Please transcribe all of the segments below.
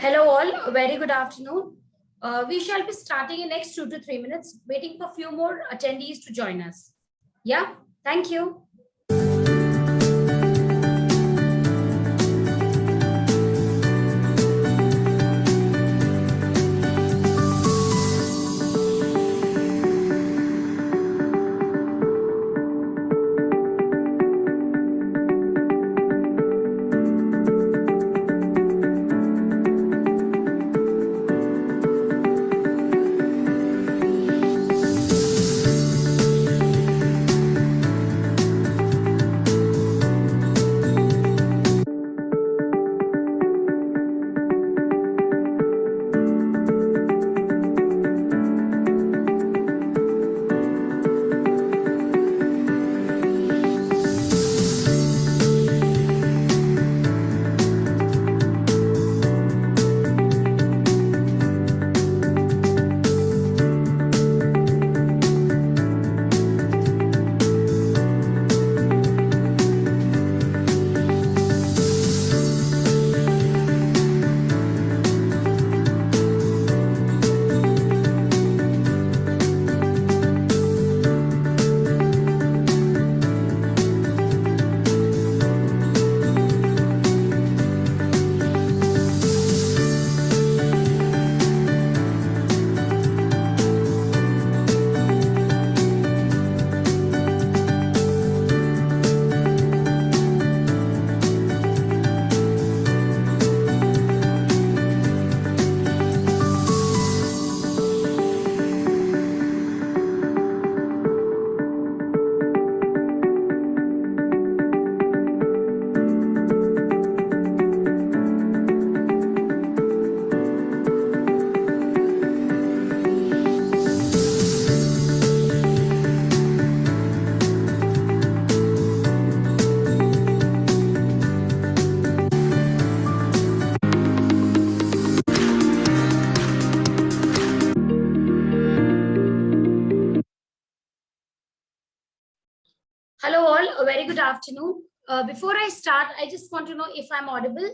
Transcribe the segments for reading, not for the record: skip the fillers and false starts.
Hello all, a very good afternoon. We shall be starting in next 2 to 3 minutes, waiting for a few more attendees to join us. Yeah, thank you. Hello all, a very good afternoon. Before I start, I just want to know if I'm audible.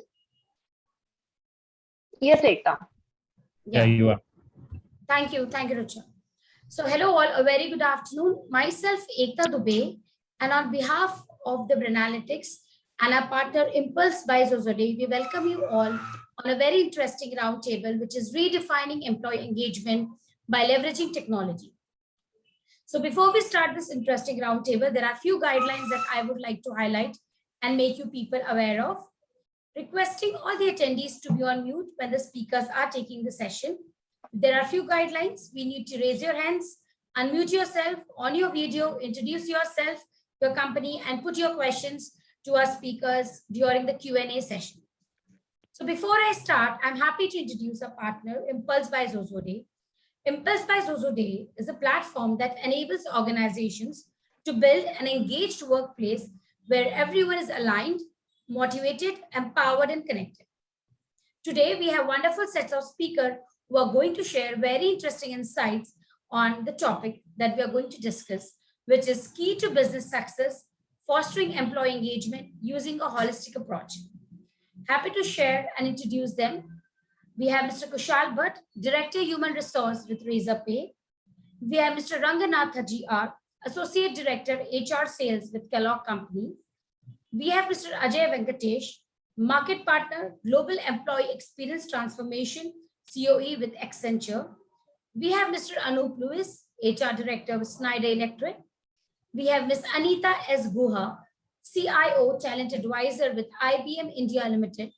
Yes, Ekta. Yeah, you are. Thank you, Rucha. So hello all, a very good afternoon. Myself, Ekta Dubey, and on behalf of the Branalytics and our partner Impulse by Zozode, we welcome you all on a very interesting roundtable, which is redefining employee engagement by leveraging technology. So before we start this interesting roundtable, there are a few guidelines that I would like to highlight and make you people aware of. requesting all the attendees to be on mute when the speakers are taking the session. There are a few guidelines. We need to raise your hands, unmute yourself on your video, introduce yourself, your company, and put your questions to our speakers during the Q&A session. So before I start, I'm happy to introduce a partner, Impulse by Zozode. Impulse by Zozode is a platform that enables organizations to build an engaged workplace where everyone is aligned, motivated, empowered, and connected. Today, we have wonderful sets of speakers who are going to share very interesting insights on the topic that we are going to discuss, which is key to business success, fostering employee engagement using a holistic approach. Happy to share and introduce them. We have Mr. Kushal Bhatt, Director Human Resource with Razorpay. We have Mr. Ranganatha GR, Associate Director HR Sales with Kellogg Company. We have Mr. Ajay Venkatesh, Market Partner, Global Employee Experience Transformation, COE with Accenture. We have Mr. Anup Lewis, HR Director with Schneider Electric. We have Ms. Anita S. Guha, CIO Talent Advisor with IBM India Limited.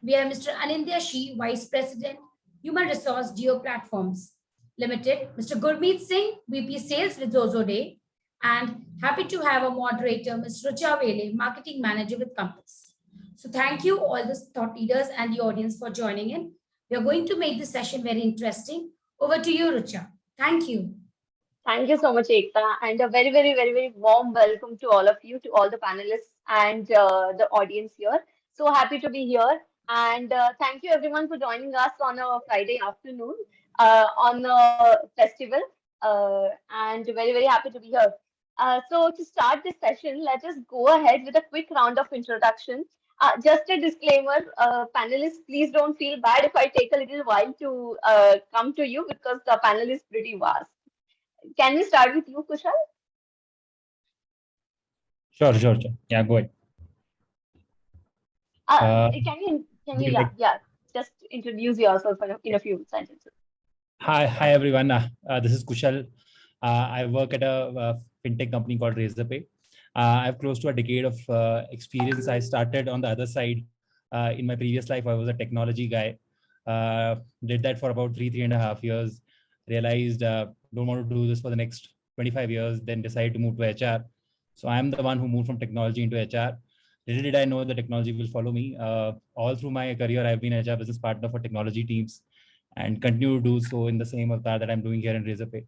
We have Mr. Anindya Shi, Vice President, Human Resource Geo Platforms Limited. Mr. Gurmeet Singh, VP Sales with Zozode. And happy to have a moderator, Ms. Rucha Vele, Marketing Manager with Compass. So thank you all the thought leaders and the audience for joining in. We are going to make this session very interesting. Over to you, Rucha. Thank you. Thank you so much, Ekta, and a very, very, very, very warm welcome to all of you, to all the panelists and the audience here. So happy to be here, and thank you everyone for joining us on a Friday afternoon on a festival, and very, very happy to be here. So to start this session, let us go ahead with a quick round of introduction. Just a disclaimer, panelists, please don't feel bad if I take a little while to come to you because the panel is pretty vast. Can we start with you, Kushal? Sure. Yeah, go ahead. Can you just introduce yourself in a few sentences. Hi everyone. This is Kushal. I work at a fintech company called Razorpay. I have close to a decade of experience. I started on the other side. In my previous life, I was a technology guy. Did that for about 3.5 years. Realized don't want to do this for the next 25 years. Then decided to move to HR. So I am the one who moved from technology into HR. Little did I know the technology will follow me. All through my career, I've been HR business partner for technology teams and continue to do so in the same avatar that I'm doing here in Razorpay.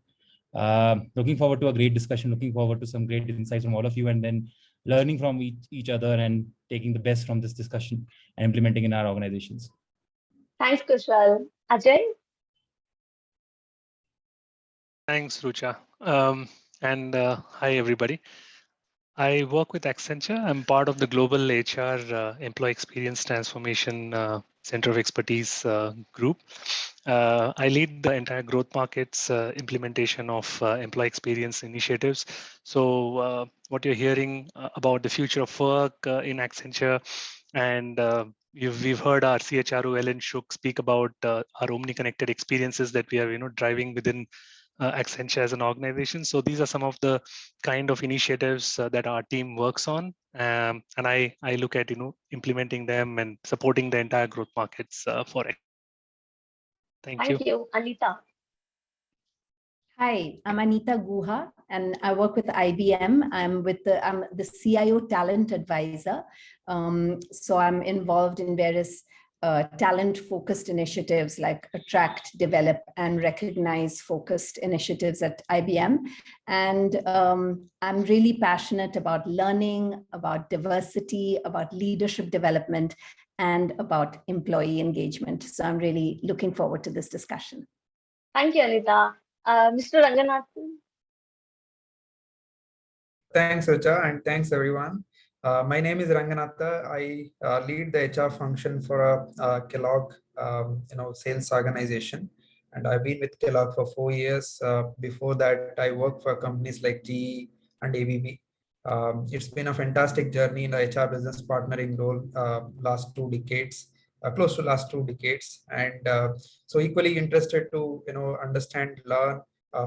Looking forward to a great discussion, looking forward to some great insights from all of you, and then learning from each other and taking the best from this discussion and implementing in our organizations. Thanks, Kushal. Ajay? Thanks, Rucha. And hi, everybody. I work with Accenture. I'm part of the Global HR Employee Experience Transformation Center of Expertise group. I lead the entire growth markets implementation of employee experience initiatives. So what you're hearing about the future of work in Accenture, and we've heard our CHRO Ellen Shook speak about our omni-connected experiences that we are driving within Accenture as an organization. So these are some of the kind of initiatives that our team works on, and I look at implementing them and supporting the entire growth markets for it. Thank you. Anita. Hi, I'm Anita Guha, and I work with IBM. I'm the CIO Talent Advisor. So I'm involved in various talent-focused initiatives like attract, develop, and recognize focused initiatives at IBM. And I'm really passionate about learning, about diversity, about leadership development, and about employee engagement. So I'm really looking forward to this discussion. Thank you, Anita. Mr. Ranganathan. Thanks, Rucha, and thanks, everyone. My name is Ranganatha. I lead the HR function for a Kellogg, sales organization, and I've been with Kellogg for 4 years. Before that, I worked for companies like GE and ABB. It's been a fantastic journey in the HR business partnering role last 2 decades, close to last 2 decades, and so equally interested to understand, learn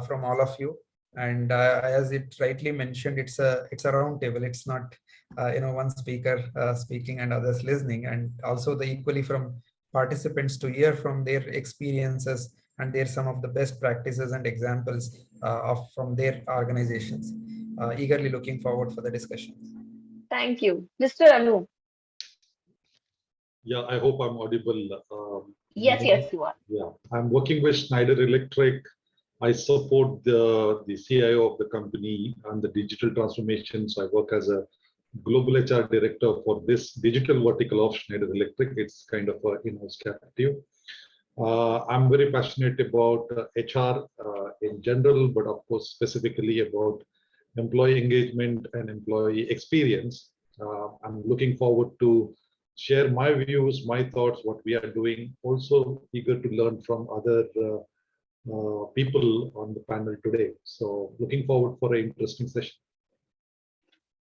from all of you. And as it rightly mentioned, it's a round table. It's not one speaker speaking and others listening, and also the equally from participants to hear from their experiences and their some of the best practices and examples of from their organizations. Eagerly looking forward for the discussion. Thank you. Mr. Anu. Yeah, I hope I'm audible. Yes, yes, you are. Yeah, I'm working with Schneider Electric. I support the CIO of the company and the digital transformation. So I work as a global HR director for this digital vertical of Schneider Electric. It's kind of an in-house captive. I'm very passionate about HR in general, but of course, specifically about employee engagement and employee experience. I'm looking forward to share my views, my thoughts, what we are doing. Also eager to learn from other people on the panel today. So looking forward for an interesting session.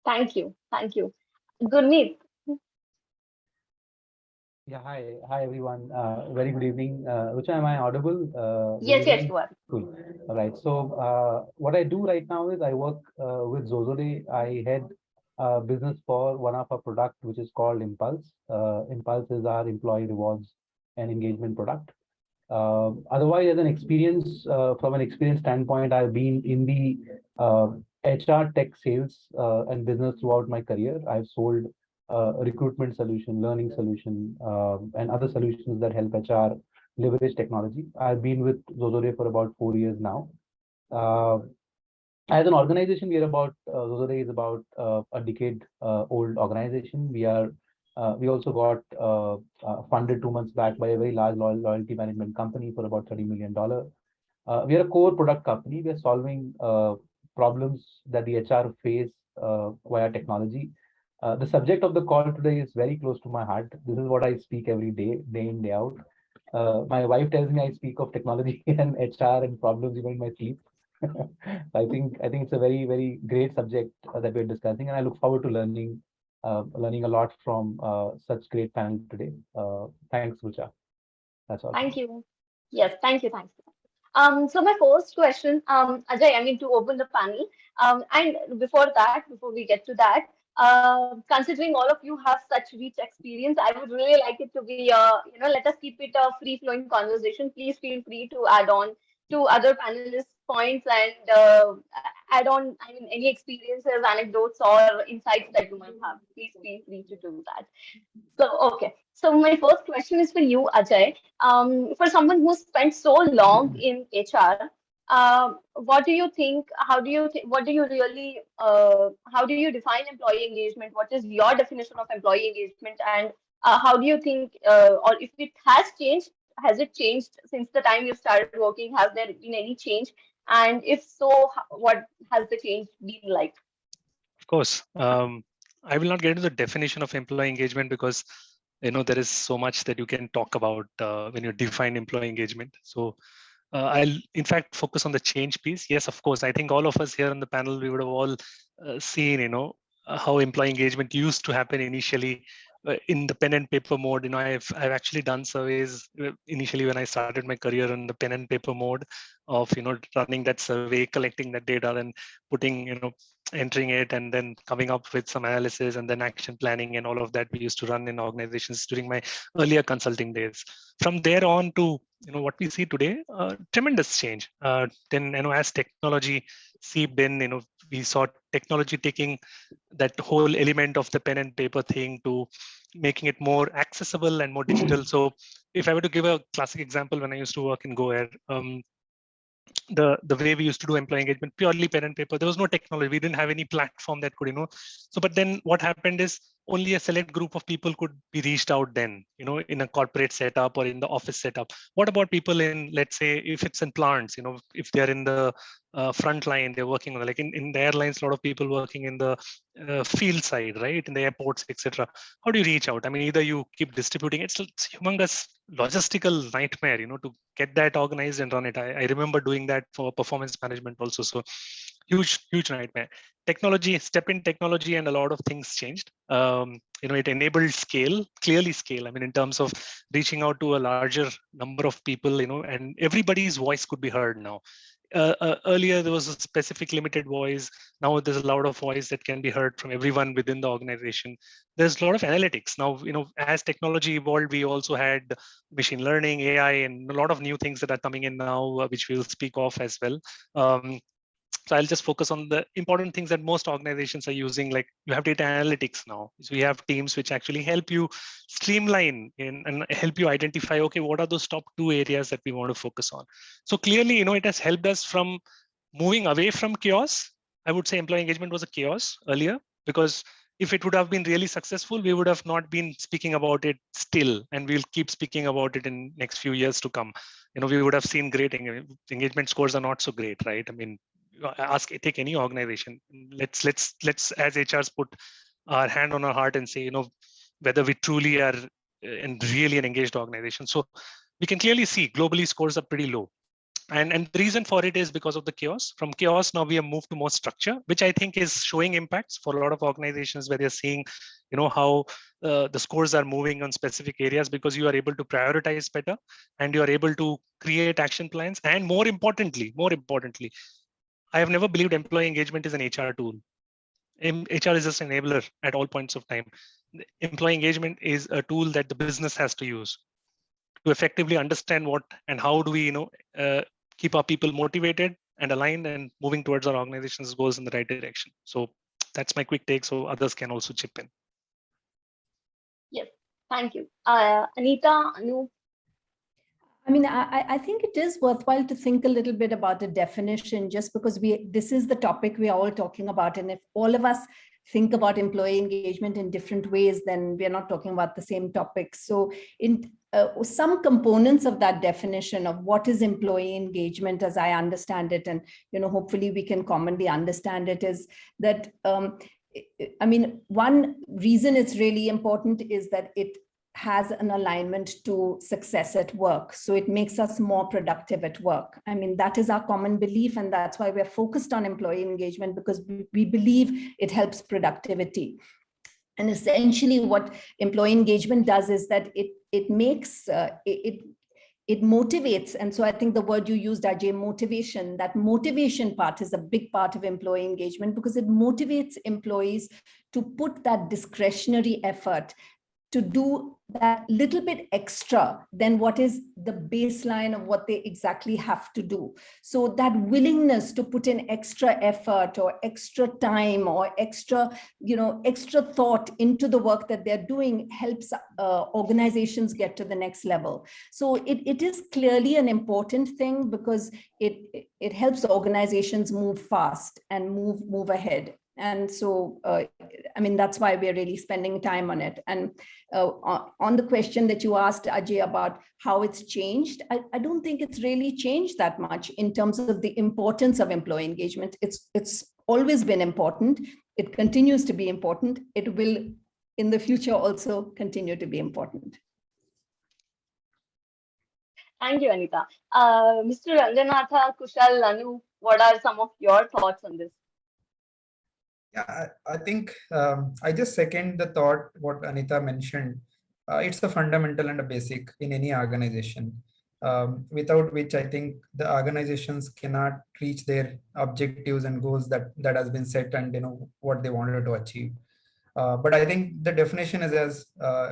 Thank you. Thank you. Gurmeet. Yeah, hi everyone. Very good evening. Rucha, am I audible? Yes, yes, you are. Cool. All right. So what I do right now is I work with Zozode. I head business for one of our product, which is called Impulse. Impulse is our employee rewards and engagement product. Otherwise, as an experience, from an experience standpoint, I've been in the HR tech sales and business throughout my career. I've sold recruitment solution, learning solution, and other solutions that help HR leverage technology. I've been with Zozode for about 4 years now. As an organization, we are about Zozode is about a decade old organization. We also got funded 2 months back by a very large loyalty management company for about $30 million. We are a core product company. We are solving problems that the HR face via technology. The subject of the call today is very close to my heart. This is what I speak every day, day in, day out. My wife tells me I speak of technology and HR and problems even in my sleep. I think it's a very, very great subject that we're discussing, and I look forward to learning a lot from such great panel today. Thanks, Rucha. That's all. Thank you. Yes, thank you. Thanks. So my first question, Ajay, I mean to open the panel. And before that, before we get to that, considering all of you have such rich experience, I would really like it to be, let us keep it a free-flowing conversation. Please feel free to add on to other panelists' points and add on, I mean, any experiences, anecdotes, or insights that you might have. Please feel free to do that. So, okay. So my first question is for you, Ajay. For someone who spent so long in HR, what do you think? How do you think? What do you really? How do you define employee engagement? What is your definition of employee engagement? And how do you think, or if it has changed, has it changed since the time you started working? Has there been any change? And if so, what has the change been like? Of course. I will not get into the definition of employee engagement because there is so much that you can talk about when you define employee engagement. So I'll in fact focus on the change piece. Yes, of course. I think all of us here on the panel, we would have all seen, how employee engagement used to happen initially in the pen and paper mode. I've actually done surveys initially when I started my career in the pen and paper mode of running that survey, collecting that data, and putting entering it, and then coming up with some analysis and then action planning and all of that we used to run in organizations during my earlier consulting days. From there on to what we see today, tremendous change. Then as technology seeped in, we saw technology taking that whole element of the pen and paper thing to making it more accessible and more digital. So if I were to give a classic example, when I used to work in GoAir, the way we used to do employee engagement, purely pen and paper, there was no technology. We didn't have any platform that could, so but then what happened is only a select group of people could be reached out then, in a corporate setup or in the office setup. What about people in, let's say, if it's in plants, if they're in the front line, they're working on, like in the airlines, a lot of people working in the field side, right, in the airports, etc. How do you reach out? I mean, either you keep distributing, it's humongous logistical nightmare, to get that organized and run it. I remember doing that for performance management also. So huge nightmare. Technology, step in technology, and a lot of things changed. It enabled clearly scale. I mean, in terms of reaching out to a larger number of people, and everybody's voice could be heard now. earlier there was a specific limited voice. Now there's a lot of voice that can be heard from everyone within the organization. There's a lot of analytics now. As technology evolved, we also had machine learning, AI, and a lot of new things that are coming in now, which we'll speak of as well. So I'll just focus on the important things that most organizations are using. Like, you have data analytics now. So we have teams which actually help you streamline and help you identify, okay, what are those top 2 areas that we want to focus on? So clearly, it has helped us from moving away from chaos. I would say employee engagement was a chaos earlier, because if it would have been really successful, we would have not been speaking about it still, and we'll keep speaking about it in next few years to come. We would have seen great engagement scores are not so great, right? I mean, take any organization. Let's as HRs put our hand on our heart and say, whether we truly are and really an engaged organization. So we can clearly see globally scores are pretty low. And the reason for it is because of the chaos. From chaos, now we have moved to more structure, which I think is showing impacts for a lot of organizations, where they're seeing, how the scores are moving on specific areas, because you are able to prioritize better, and you are able to create action plans. And more importantly, I have never believed employee engagement is an HR tool. HR is just an enabler at all points of time. Employee engagement is a tool that the business has to use to effectively understand what and how do we, keep our people motivated and aligned and moving towards our organization's goals in the right direction. So that's my quick take, so others can also chip in. Yes, thank you. Anita, Anu? I mean, I think it is worthwhile to think a little bit about a definition, just because this is the topic we are all talking about. And if all of us think about employee engagement in different ways, then we are not talking about the same topic. So in some components of that definition of what is employee engagement, as I understand it, and hopefully we can commonly understand it, is that, I mean, one reason it's really important is that it has an alignment to success at work. So it makes us more productive at work. I mean, that is our common belief, and that's why we're focused on employee engagement, because we believe it helps productivity. And essentially what employee engagement does is that it makes, it motivates. And so I think the word you used, Ajay, motivation, that motivation part is a big part of employee engagement, because it motivates employees to put that discretionary effort to do that little bit extra than what is the baseline of what they exactly have to do. So that willingness to put in extra effort or extra time or extra thought into the work that they're doing helps organizations get to the next level. So it is clearly an important thing, because it helps organizations move fast and move ahead. And so, I mean, that's why we're really spending time on it. And on the question that you asked, Ajay, about how it's changed, I don't think it's really changed that much in terms of the importance of employee engagement. It's always been important. It continues to be important. It will, in the future, also continue to be important. Thank you, Anita. Mr. Ranganatha, Kushal, Anu, what are some of your thoughts on this? Yeah, I think I just second the thought what Anita mentioned. It's a fundamental and a basic in any organization, without which I think the organizations cannot reach their objectives and goals that has been set, and what they wanted to achieve. But I think the definition is, as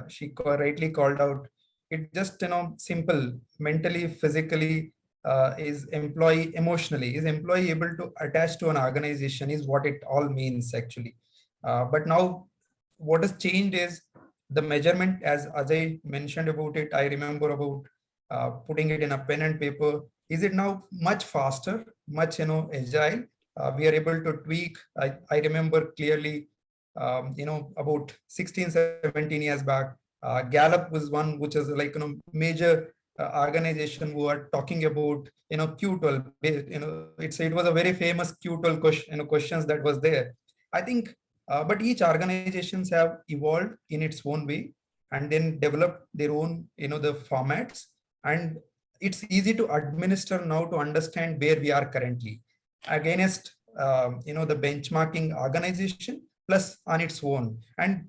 she rightly called out, it just simple, mentally, physically. Is employee emotionally, is employee able to attach to an organization, is what it all means actually. But now what has changed is the measurement, as Ajay mentioned about it. I remember about putting it in a pen and paper. Is it now much faster, much agile? We are able to tweak. I remember clearly, about 16, 17 years back, Gallup was one which is like major organization who are talking about Q12. It was a very famous Q12 question, questions that was there. I think, but each organizations have evolved in its own way, and then developed their own the formats, and it's easy to administer now, to understand where we are currently against the benchmarking organization, plus on its own. And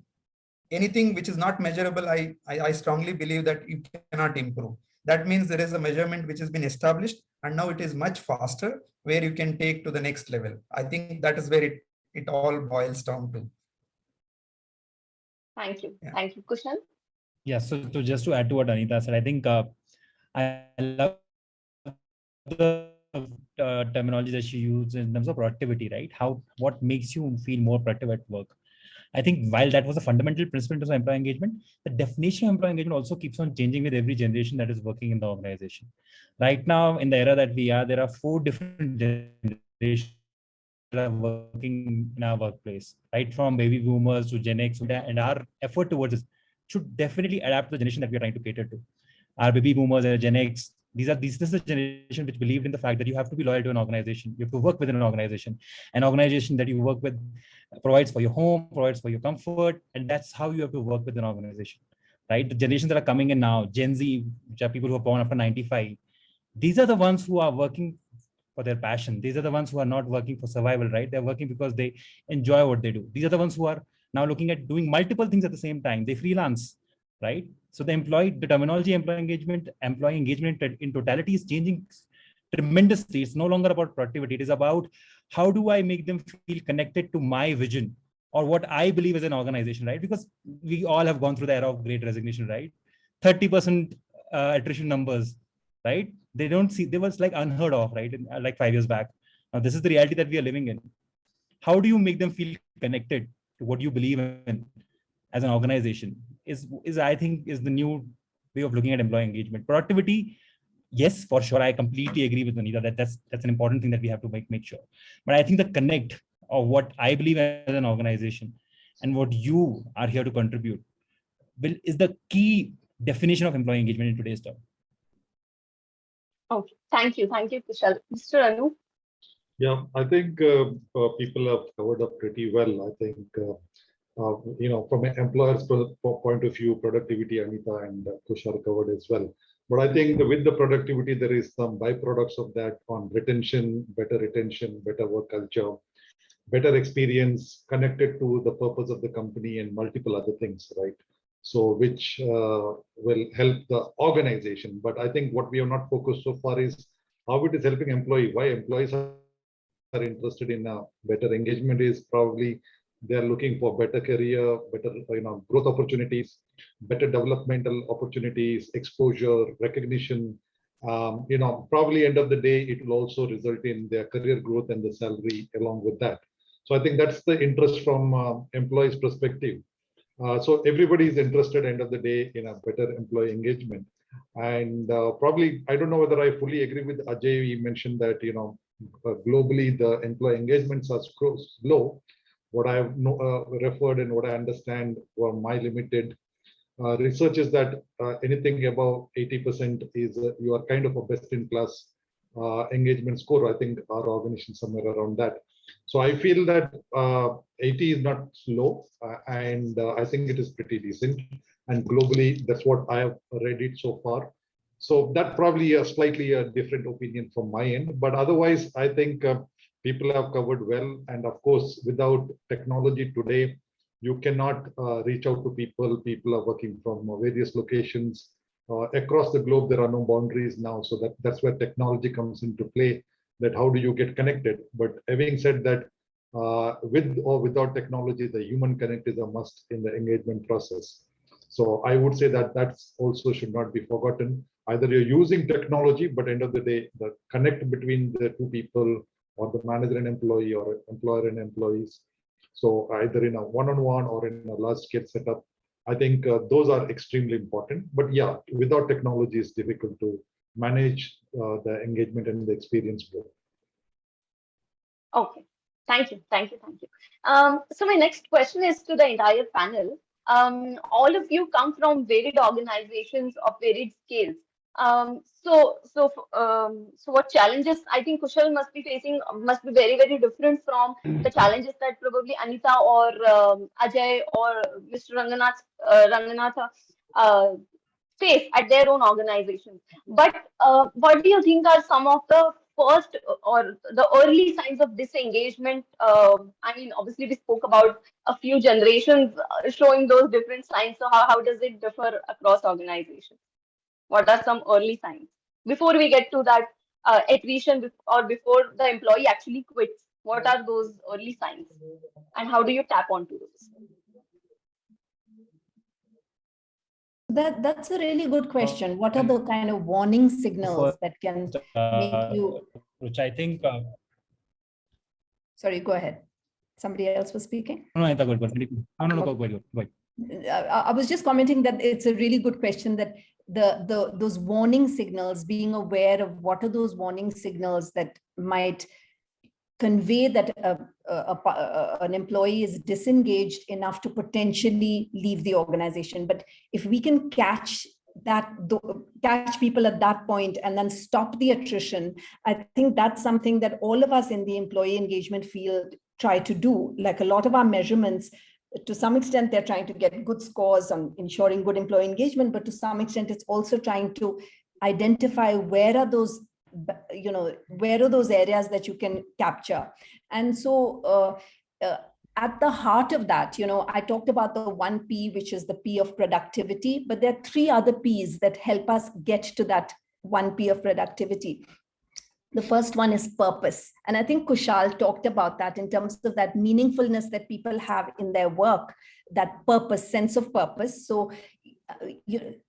anything which is not measurable, I strongly believe that you cannot improve. That means there is a measurement which has been established, and now it is much faster, where you can take to the next level. I think that is where it all boils down to. Thank you. Yeah. Thank you. Kushal? Yeah, so just to add to what Anita said, I think I love the terminology that she used in terms of productivity, right? What makes you feel more productive at work? I think while that was a fundamental principle to employee engagement, the definition of employee engagement also keeps on changing with every generation that is working in the organization. Right now, in the era that we are, there are 4 different generations that are working in our workplace, right? From baby boomers to Gen X, and our effort towards this should definitely adapt to the generation that we are trying to cater to. Our baby boomers and Gen X, this is the generation which believed in the fact that you have to be loyal to an organization. You have to work within an organization that you work with provides for your home, provides for your comfort, and that's how you have to work with an organization, right? The generations that are coming in now, Gen Z, which are people who are born after 95, these are the ones who are working for their passion. These are the ones who are not working for survival, right? They're working because they enjoy what they do. These are the ones who are now looking at doing multiple things at the same time. They freelance, right? So the terminology employee engagement in totality is changing tremendously. It's no longer about productivity. It is about how do I make them feel connected to my vision or what I believe as an organization, right? Because we all have gone through the era of great resignation, right? 30% attrition numbers, right? They was like unheard of, right? Like 5 years back. Now this is the reality that we are living in. How do you make them feel connected to what you believe in as an organization is I think is the new way of looking at employee engagement. Productivity, yes, for sure, I completely agree with Anita that that's an important thing that we have to make sure. But I think the connect of what I believe as an organization and what you are here to contribute is the key definition of employee engagement in today's term. Okay. Thank you. Thank you, Kushal. Mr. Anu? Yeah, I think people have covered up pretty well. I think, from an employer's point of view, productivity, Anita and Kushal covered as well. But I think with the productivity, there is some byproducts of that on retention, better work culture, better experience connected to the purpose of the company and multiple other things, right? So which will help the organization. But I think what we have not focused so far is how it is helping employee, why employees are interested in better engagement is probably they're looking for better career, better growth opportunities, better developmental opportunities, exposure, recognition. Probably end of the day, it will also result in their career growth and the salary along with that. So I think that's the interest from employees' perspective. So everybody is interested end of the day in a better employee engagement. And probably, I don't know whether I fully agree with Ajay. He mentioned that, globally, the employee engagements are low. What I have referred and what I understand from my limited research is that anything above 80% is you are kind of a best in class engagement score. I think our organization somewhere around that. So I feel that 80 is not low, and I think it is pretty decent. And globally, that's what I have read it so far. So that probably a slightly different opinion from my end. But otherwise, I think people have covered well. And of course, without technology today, you cannot reach out to people. People are working from various locations. Across the globe, there are no boundaries now. So that's where technology comes into play, that how do you get connected. But having said that, with or without technology, the human connect is a must in the engagement process. So I would say that that's also should not be forgotten. Either you're using technology, but end of the day, the connect between the two people or the manager and employee or employer and employees. So either in a one-on-one or in a large scale setup, I think those are extremely important. But yeah, without technology, it's difficult to manage the engagement and the experience both. Okay. Thank you. Thank you. Thank you. So my next question is to the entire panel. All of you come from varied organizations of varied scales. So what challenges I think Kushal must be facing must be very, very different from the challenges that probably Anita or Ajay or Mr. Ranganatha face at their own organizations. But what do you think are some of the first or the early signs of disengagement? I mean, obviously, we spoke about a few generations showing those different signs. So how does it differ across organizations? What are some early signs before we get to that attrition or before the employee actually quits? What are those early signs, and how do you tap onto those? That's a really good question. What are the kind of warning signals that can make you? Which I think. Sorry, go ahead. Somebody else was speaking. No, I thought go ahead. I was just commenting that it's a really good question, that those warning signals, being aware of what are those warning signals that might convey that an employee is disengaged enough to potentially leave the organization. But if we can catch people at that point and then stop the attrition, I think that's something that all of us in the employee engagement field try to do. Like a lot of our measurements, to some extent, they're trying to get good scores on ensuring good employee engagement, but to some extent, it's also trying to identify where are those areas that you can capture. And so at the heart of that, I talked about the 1P, which is the P of productivity, but there are 3 other Ps that help us get to that 1P of productivity. The first one is purpose. And I think Kushal talked about that in terms of that meaningfulness that people have in their work, that purpose, sense of purpose. So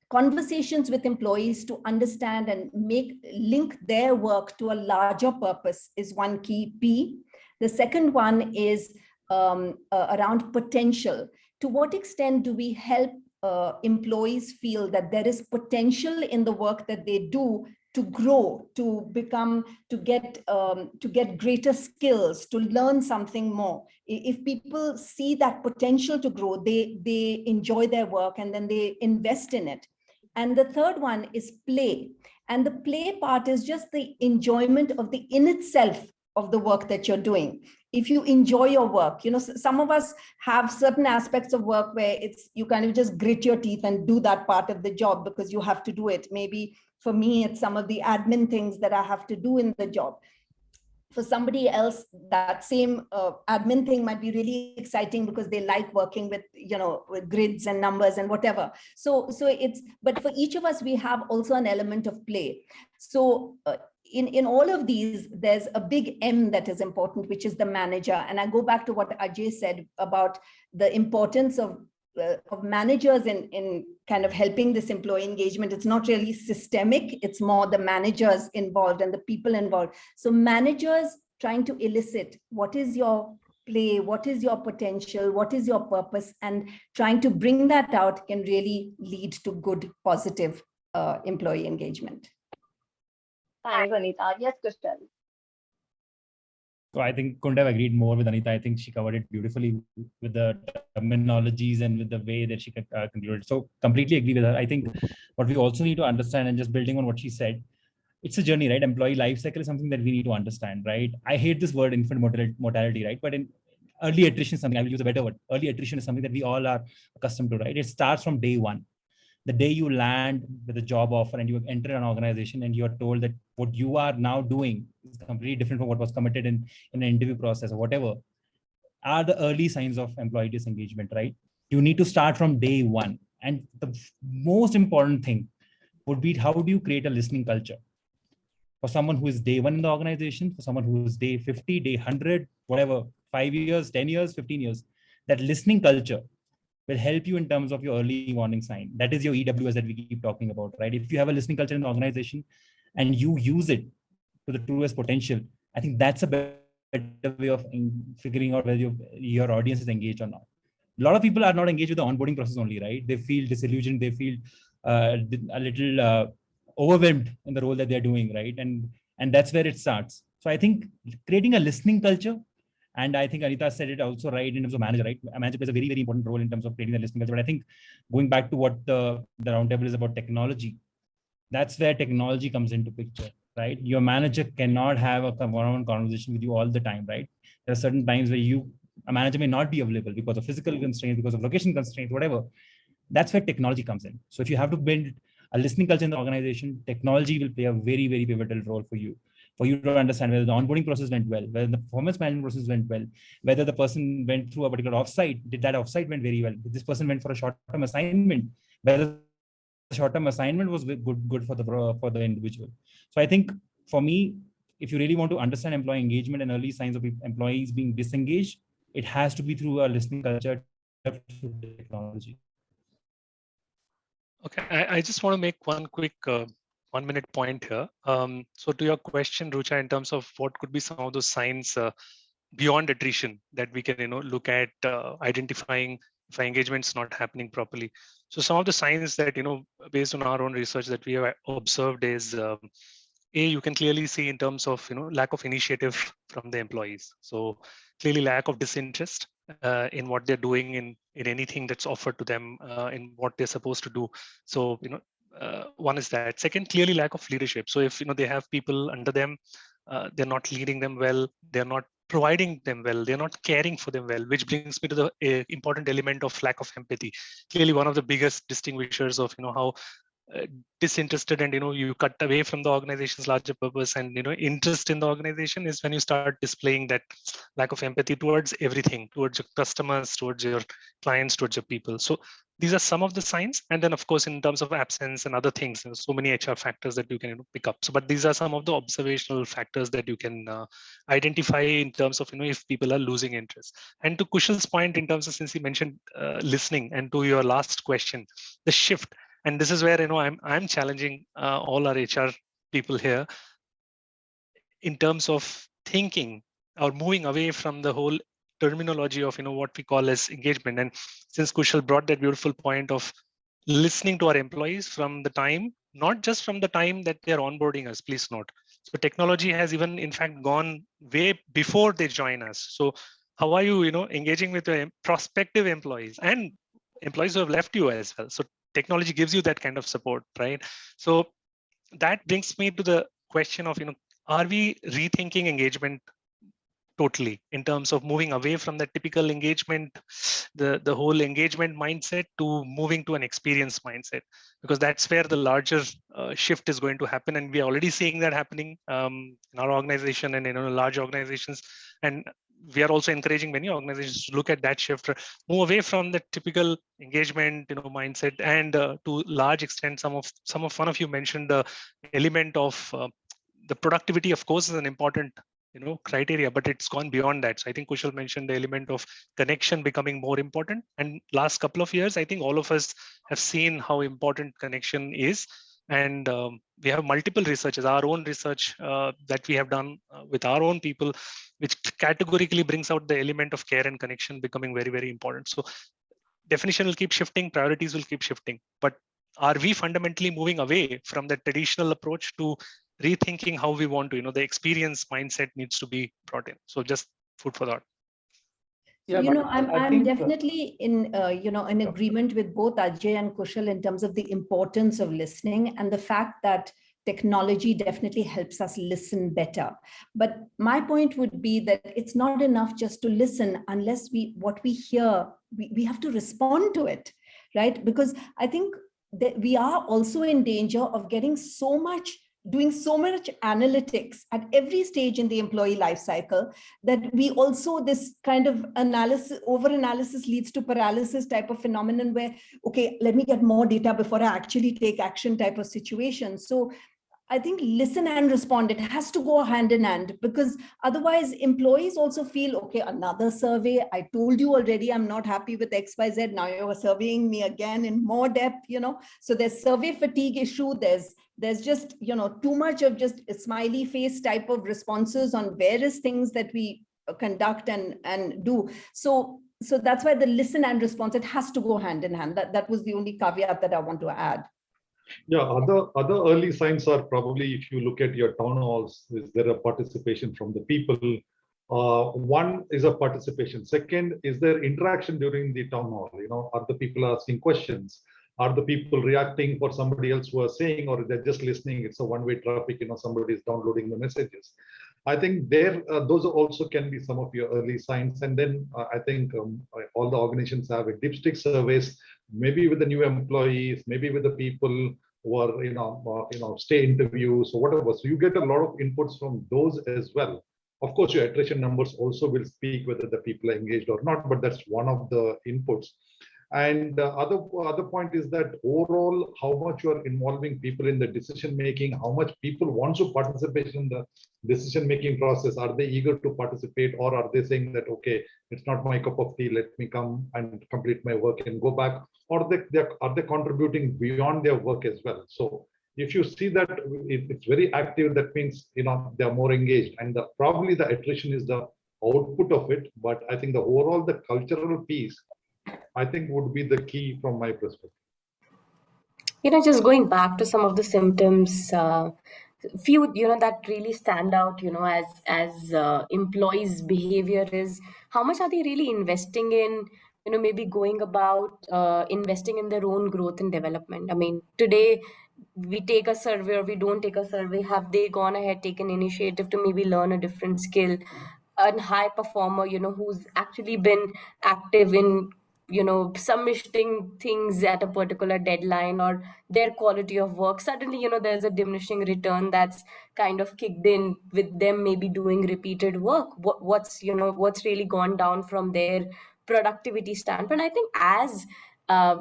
conversations with employees to understand and link their work to a larger purpose is one key P. The second one is around potential. To what extent do we help employees feel that there is potential in the work that they do to grow, to get greater skills, to learn something more? If people see that potential to grow, they enjoy their work and then they invest in it. And the third one is play. And the play part is just the enjoyment of the in itself of the work that you're doing. If you enjoy your work, some of us have certain aspects of work where you kind of just grit your teeth and do that part of the job because you have to do it. Maybe for me, it's some of the admin things that I have to do in the job. For somebody else, that same admin thing might be really exciting because they like working with, with grids and numbers and whatever. But for each of us, we have also an element of play. So in all of these, there's a big M that is important, which is the manager. And I go back to what Ajay said about the importance of managers in kind of helping this employee engagement. It's not really systemic, it's more the managers involved and the people involved. So managers trying to elicit what is your play, what is your potential, what is your purpose, and trying to bring that out can really lead to good, positive employee engagement. Thanks, Anita. Yes, Kushal. So I think couldn't have agreed more with Anita. I think she covered it beautifully with the terminologies and with the way that she concluded. So completely agree with her. I think what we also need to understand, and just building on what she said, it's a journey, right? Employee life cycle is something that we need to understand, right? I hate this word infant mortality, right? But in early attrition is something, I will use a better word. Early attrition is something that we all are accustomed to, right? It starts from day one. The day you land with a job offer and you enter an organization and you're told that what you are now doing is completely different from what was committed in an interview process or whatever, are the early signs of employee disengagement, right? You need to start from day one. And the most important thing would be, how do you create a listening culture? For someone who is day one in the organization, for someone who is day 50, day 100, whatever, 5 years, 10 years, 15 years, that listening culture will help you in terms of your early warning sign. That is your EWS that we keep talking about, right? If you have a listening culture in the organization and you use it to the truest potential, I think that's a better way of figuring out whether your audience is engaged or not. A lot of people are not engaged with the onboarding process only, right? They feel disillusioned, they feel a little overwhelmed in the role that they're doing, right? And that's where it starts. So I think creating a listening culture, and I think Anita said it also right in terms of manager, right? A manager plays a very, very important role in terms of creating the listening culture. But I think going back to what the roundtable is about technology, that's where technology comes into picture, right? Your manager cannot have a one-on-one conversation with you all the time, right? There are certain times where a manager may not be available because of physical constraints, because of location constraints, whatever. That's where technology comes in. So if you have to build a listening culture in the organization, technology will play a very, very pivotal role for you to understand whether the onboarding process went well, whether the performance management process went well, whether the person went through a particular offsite, did that offsite went very well, this person went for a short-term assignment, whether short-term assignment was good for the individual. So I think for me, if you really want to understand employee engagement and early signs of employees being disengaged, it has to be through a listening culture developed through technology. Okay, I just want to make one quick 1 minute point here. So to your question, Rucha, in terms of what could be some of those signs beyond attrition that we can look at identifying if our engagement's not happening properly. So some of the signs that based on our own research that we have observed is you can clearly see in terms of lack of initiative from the employees. So clearly lack of disinterest in what they're doing in anything that's offered to them in what they're supposed to do. So one is that. Second, clearly lack of leadership. So if they have people under them, they're not leading them well, they're not providing them well, they're not caring for them well, which brings me to the important element of lack of empathy. Clearly one of the biggest distinguishers of how disinterested and you cut away from the organization's larger purpose and interest in the organization is when you start displaying that lack of empathy towards everything, towards your customers, towards your clients, towards your people. So these are some of the signs. And then of course in terms of absence and other things, there's so many HR factors that you can pick up. So but these are some of the observational factors that you can identify in terms of if people are losing interest. And to Kushal's point, in terms of, since he mentioned listening, and to your last question, the shift. And this is where I'm challenging all our HR people here in terms of thinking or moving away from the whole terminology of what we call as engagement. And since Kushal brought that beautiful point of listening to our employees from the time, not just from the time that they're onboarding us, please note. So technology has even in fact gone way before they join us. So how are you engaging with your prospective employees and employees who have left you as well? So technology gives you that kind of support, right? So that brings me to the question of are we rethinking engagement totally in terms of moving away from the typical engagement, the whole engagement mindset, to moving to an experience mindset, because that's where the larger shift is going to happen. And we're already seeing that happening in our organization and in large organizations. And we are also encouraging many organizations to look at that shift, move away from the typical engagement mindset. And to large extent, some of one of you mentioned the element of the productivity, of course, is an important criteria, but it's gone beyond that. So I think Kushal mentioned the element of connection becoming more important. And last couple of years, I think all of us have seen how important connection is. And we have multiple researches, our own research that we have done with our own people, which categorically brings out the element of care and connection becoming very, very important. So definition will keep shifting, priorities will keep shifting, but are we fundamentally moving away from the traditional approach to rethinking how we want to, the experience mindset needs to be brought in? So just food for thought. Yeah, I'm definitely in in agreement with both Ajay and Kushal in terms of the importance of listening and the fact that technology definitely helps us listen better. But my point would be that it's not enough just to listen unless what we hear, we have to respond to it, right? Because I think that we are also in danger of doing so much analytics at every stage in the employee life cycle that we also, this kind of over analysis leads to paralysis type of phenomenon where, okay, let me get more data before I actually take action type of situation. So I think listen and respond, it has to go hand in hand, because otherwise employees also feel, okay, another survey, I told you already I'm not happy with XYZ, now you're surveying me again in more depth, so there's survey fatigue issue, there's just too much of just a smiley face type of responses on various things that we conduct and do. So that's why the listen and response, it has to go hand in hand. That was the only caveat that I want to add. Yeah, other early signs are probably, if you look at your town halls, is there a participation from the people? One is a participation. Second, is there interaction during the town hall? Are the people asking questions? Are the people reacting for somebody else who are saying, or they're just listening? It's a one-way traffic. Somebody is downloading the messages. I think those also can be some of your early signs. And then I think all the organizations have a dipstick surveys, maybe with the new employees, maybe with the people who are, stay interviews or whatever. So you get a lot of inputs from those as well. Of course, your attrition numbers also will speak whether the people are engaged or not, but that's one of the inputs. And other point is that overall, how much you are involving people in the decision making, how much people want to participate in the decision making process. Are they eager to participate, or are they saying that, okay, it's not my cup of tea, let me come and complete my work and go back? Or are they contributing beyond their work as well? So if you see that it's very active, that means they're more engaged, and probably the attrition is the output of it. But I think the overall the cultural piece, I think, would be the key from my perspective. Just going back to some of the symptoms, few, that really stand out, as employees' behavior is how much are they really investing in, maybe going about investing in their own growth and development. I mean, today we take a survey or we don't take a survey. Have they gone ahead, taken initiative to maybe learn a different skill? A high performer, who's actually been active in submitting things at a particular deadline, or their quality of work, suddenly there's a diminishing return that's kind of kicked in with them maybe doing repeated work. What's really gone down from their productivity standpoint. I think as uh,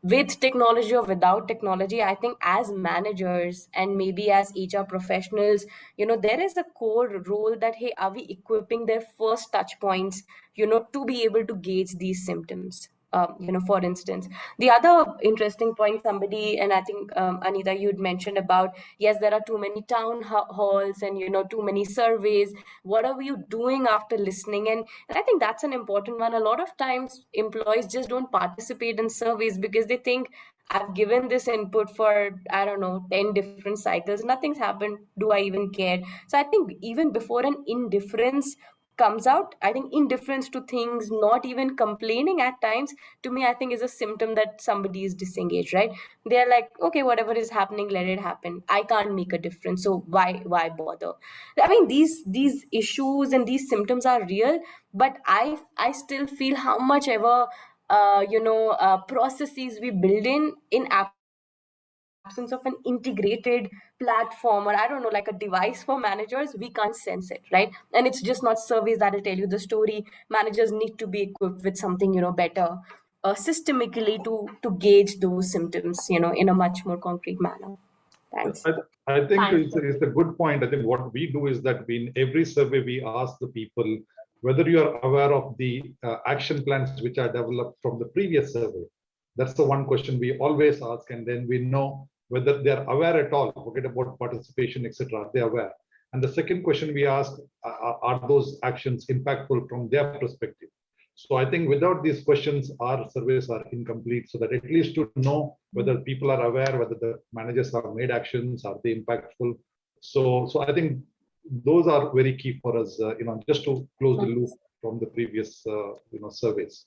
with technology or without technology, I think as managers and maybe as HR professionals, there is a core role that, hey, are we equipping their first touch points, to be able to gauge these symptoms? For instance, the other interesting point, somebody, and I think Anita, you'd mentioned about, yes, there are too many town halls and too many surveys. What are you doing after listening? And I think that's an important one. A lot of times employees just don't participate in surveys because they think, I've given this input for, I don't know, 10 different cycles, nothing's happened, do I even care? So I think even before an indifference comes out, I think indifference to things, not even complaining at times, to me, I think is a symptom that somebody is disengaged, right? They're like, okay, whatever is happening, let it happen. I can't make a difference, so why bother? I mean, these issues and these symptoms are real, but I still feel how much ever processes we build in absence of an integrated platform, or I don't know, like a device for managers, we can't sense it, right? And it's just not surveys that'll tell you the story. Managers need to be equipped with something better, systemically, to gauge those symptoms in a much more concrete manner. Thanks. I think Thanks. it's a good point. I think what we do is that in every survey, we ask the people whether you are aware of the action plans which are developed from the previous survey. That's the one question we always ask, and then we know whether they are aware at all. Forget about participation, etc. Are they aware? And the second question we ask, are those actions impactful from their perspective? So I think without these questions, our surveys are incomplete. So that at least to know whether people are aware, whether the managers have made actions, are they impactful? So I think those are very key for us, just to close the loop from the previous, surveys.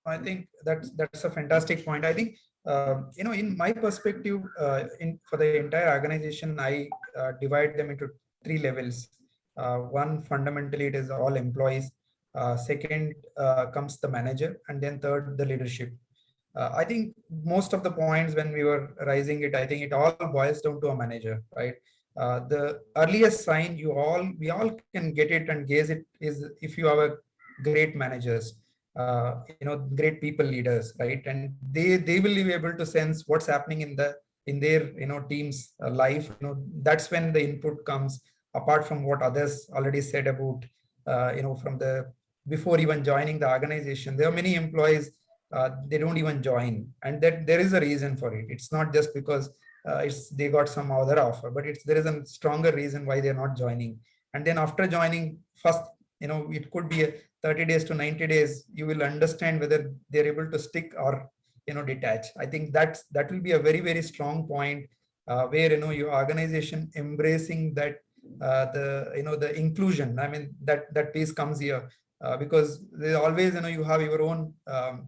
I think that's a fantastic point. I think in my perspective, for the entire organization, I divide them into three levels. One, fundamentally, it is all employees. Second comes the manager, and then third, the leadership. I think most of the points when we were raising it, I think it all boils down to a manager, right? The earliest sign we all can get it and gauge it is if you have a great managers, great people leaders, right? And they will be able to sense what's happening in their team's life. That's when the input comes, apart from what others already said about from the before even joining the organization. There are many employees, they don't even join, and that there is a reason for it. It's not just because they got some other offer, but there is a stronger reason why they're not joining. And then after joining, first, it could be a 30 days to 90 days, you will understand whether they're able to stick or detach. I think that will be a very, very strong point, where your organization embracing that, the inclusion. I mean, that piece comes here, because they always, you have your own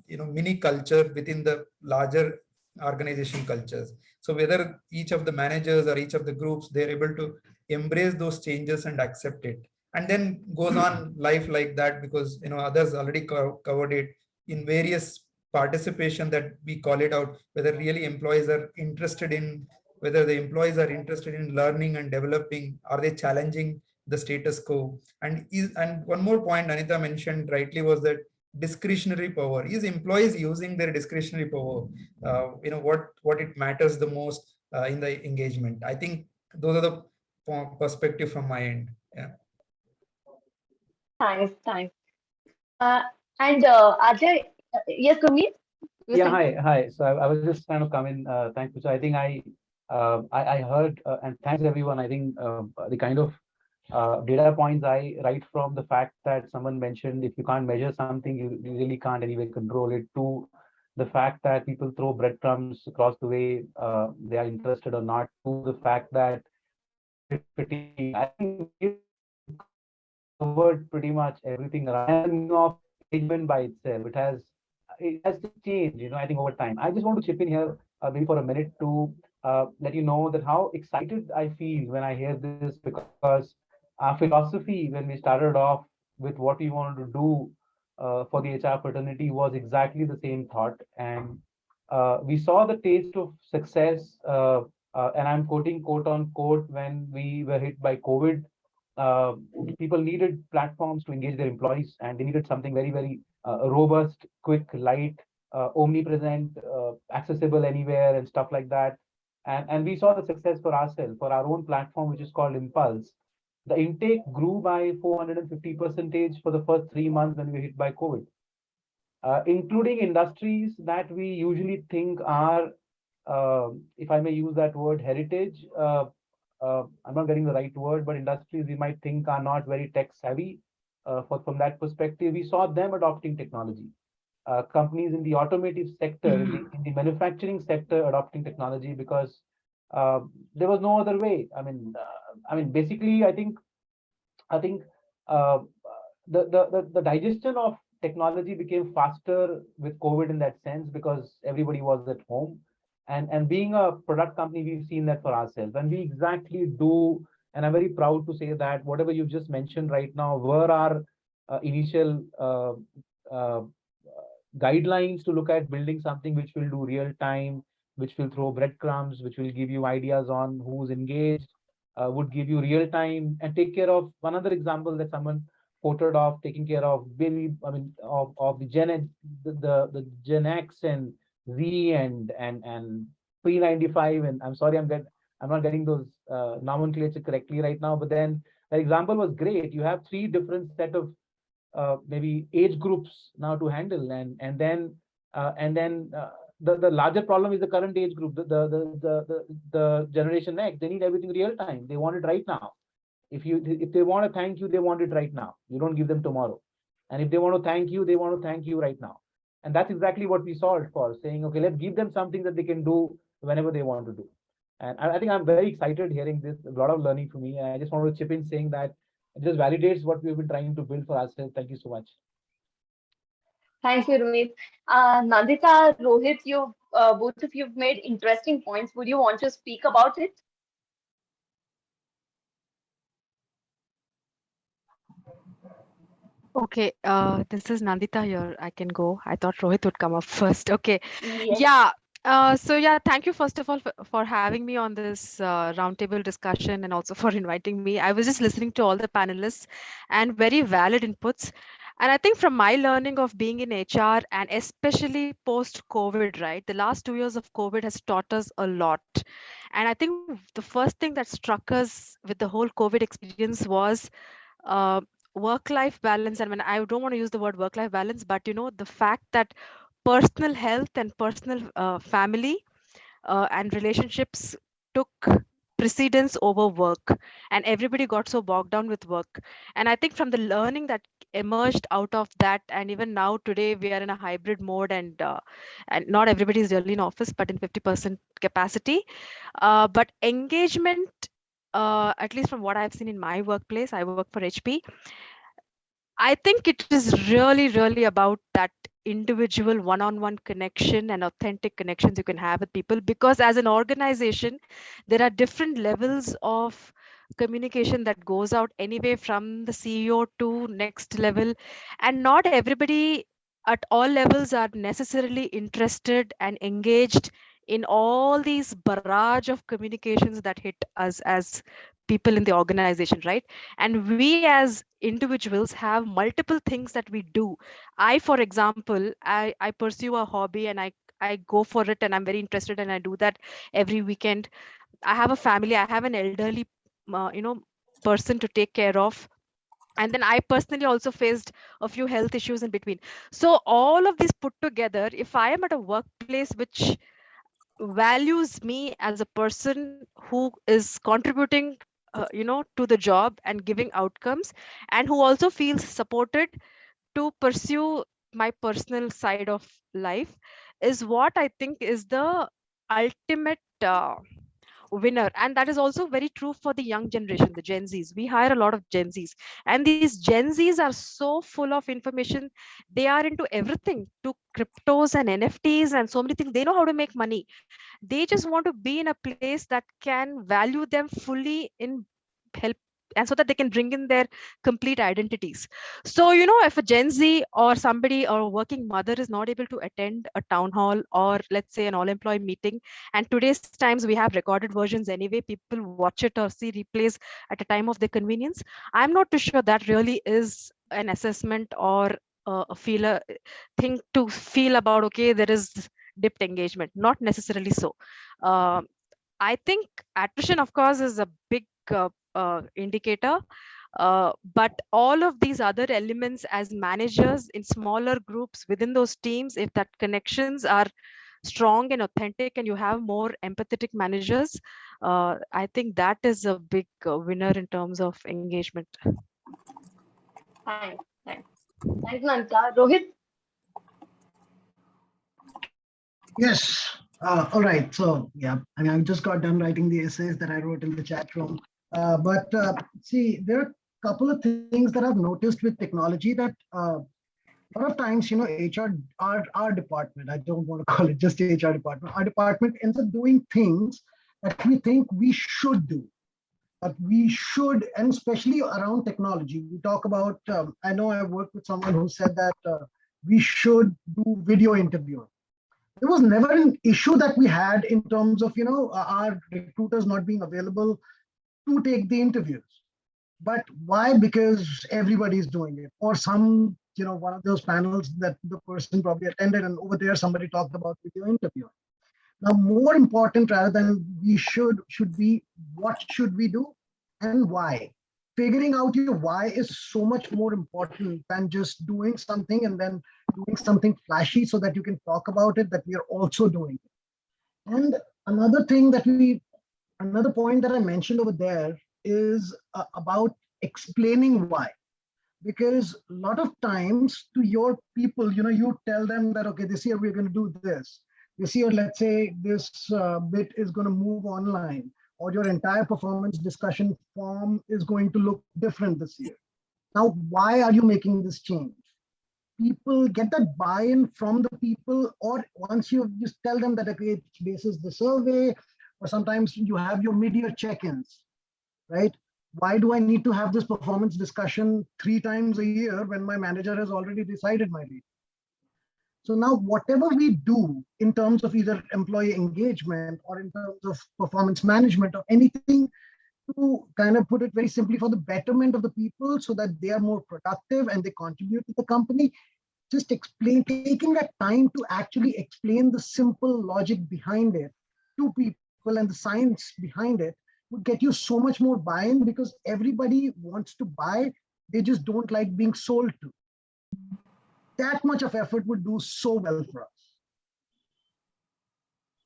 mini culture within the larger organization cultures. So whether each of the managers or each of the groups, they're able to embrace those changes and accept it, and then goes on life like that, because others already covered it in various participation, that we call it out, whether really employees are interested in, whether the employees are interested in learning and developing, are they challenging the status quo? And one more point Anita mentioned rightly was that discretionary power? Is employees using their discretionary power? What it matters the most in the engagement? I think those are the perspective from my end. Yeah. Thanks. Uh, and Ajay, yes, Gurmeet, you were Yeah, saying? hi. So I was just trying to come in. Thank you. So I think I heard and thanks everyone. I think the kind of data points I write from the fact that someone mentioned if you can't measure something, you really can't anyway control it. To the fact that people throw breadcrumbs across the way they are interested or not. To the fact that budget fatigue. I think we've covered pretty much everything around and the meaning of engagement by itself. It has just changed, I think over time. I just want to chip in here maybe for a minute to let you know that how excited I feel when I hear this, because our philosophy when we started off with what we wanted to do for the HR fraternity was exactly the same thought. And we saw the taste of success, and I'm quoting quote unquote, when we were hit by COVID. uh, People needed platforms to engage their employees, and they needed something very, very robust, quick, light, omnipresent, accessible anywhere, and stuff like that. And we saw the success for ourselves, for our own platform, which is called Impulse. The intake grew by 450 percentage for the first 3 months when we were hit by COVID, including industries that we usually think are, if I may use that word, heritage. I'm not getting the right word, but industries we might think are not very tech savvy. From that perspective, we saw them adopting technology. Companies in the automotive sector, in the manufacturing sector, adopting technology because uh, there was no other way. Basically, I think uh, the digestion of technology became faster with COVID in that sense because everybody was at home. And being a product company, we've seen that for ourselves. And we exactly do, and I'm very proud to say that whatever you've just mentioned right now were our initial uh, guidelines to look at building something which will do real time, which will throw breadcrumbs, which will give you ideas on who's engaged, would give you real time and take care of another example that someone quoted of taking care of baby, of the the Gen X and Z and pre-95. And I'm sorry, I'm not getting those nomenclature correctly right now, but then the example was great. You have three different set of maybe age groups now to handle, and then the larger problem is the current age group, the generation X. They need everything real time. They want it right now. If they want to thank you, they want it right now. You don't give them tomorrow. And if they want to thank you, they want to thank you right now. And that's exactly what we solved for, saying, okay, let's give them something that they can do whenever they want to do. And I think I'm very excited hearing this, a lot of learning for me. And I just want to chip in saying that it just validates what we've been trying to build for ourselves. Thank you so much. Thank you, Rumit. Nandita, Rohit, you both of you've made interesting points. Would you want to speak about it? Okay, this is Nandita here. I can go. I thought Rohit would come up first. Okay. Yes. Yeah. So yeah, thank you first of all for having me on this roundtable discussion and also for inviting me. I was just listening to all the panelists and very valid inputs. And I think from my learning of being in HR and especially post-COVID, right? The last 2 years of COVID has taught us a lot. And I think the first thing that struck us with the whole COVID experience was uh, work life balance. And when I don't want to use the word work life balance, but the fact that personal health and personal family and relationships took precedence over work, and everybody got so bogged down with work. And I think from the learning that emerged out of that, and even now today we are in a hybrid mode, and not everybody is really in office but in 50% capacity, but engagement, at least from what I've seen in my workplace, I work for HP. I think it is really, really about that individual one-on-one connection and authentic connections you can have with people. Because as an organization, there are different levels of communication that goes out anyway from the CEO to next level. And not everybody at all levels are necessarily interested and engaged in all these barrage of communications that hit us as people in the organization, right? And we as individuals have multiple things that we do. I, for example, I pursue a hobby, and I go for it, and I'm very interested, and I do that every weekend. I have a family, I have an elderly person to take care of, and then I personally also faced a few health issues in between. So all of these put together, if I am at a workplace which values me as a person who is contributing to the job and giving outcomes, and who also feels supported to pursue my personal side of life, is what I think is the ultimate winner. And that is also very true for the young generation, the Gen Zs. We hire a lot of Gen Zs, and these Gen Zs are so full of information. They are into everything, to cryptos and NFTs and so many things. They know how to make money. They just want to be in a place that can value them fully in help, and so that they can bring in their complete identities. So if a Gen Z or somebody or a working mother is not able to attend a town hall, or let's say an all employee meeting, and today's times we have recorded versions anyway, people watch it or see replays at a time of their convenience, I'm not too sure that really is an assessment or a feeler thing to feel about, okay, there is dipped engagement. Not necessarily so. uh, I think attrition, of course, is a big indicator. But all of these other elements, as managers in smaller groups within those teams, if that connections are strong and authentic, and you have more empathetic managers, I think that is a big winner in terms of engagement. Thanks, Nanta. Rohit? Yes. All right. So, yeah, I mean, I just got done writing the essays that I wrote in the chat room. But see, there are a couple of things that I've noticed with technology that a lot of times, HR, our department, I don't want to call it just HR department, our department ends up doing things that we think we should do. But we should, and especially around technology, we talk about, I know I worked with someone who said that we should do video interviewing. There was never an issue that we had in terms of, our recruiters not being available to take the interviews. But why? Because everybody's doing it. Or some, one of those panels that the person probably attended, and over there somebody talked about video interviewing. Now, more important rather than we should be, what should we do and why? Figuring out your why is so much more important than just doing something and then doing something flashy so that you can talk about it, that we are also doing it. And another thing another point that I mentioned over there is about explaining why. Because a lot of times to your people, you tell them that, okay, this year we're going to do this. This year, let's say this bit is going to move online, or your entire performance discussion form is going to look different this year. Now, why are you making this change? People get that buy-in from the people, or once you just tell them that, okay, it's basis the survey, or sometimes you have your mid-year check-ins, right? Why do I need to have this performance discussion 3 times a year when my manager has already decided my rate? So now whatever we do in terms of either employee engagement or in terms of performance management or anything, to kind of put it very simply, for the betterment of the people so that they are more productive and they contribute to the company, just taking that time to actually explain the simple logic behind it to people and the science behind it would get you so much more buy-in, because everybody wants to buy. They just don't like being sold to. That much of effort would do so well for us.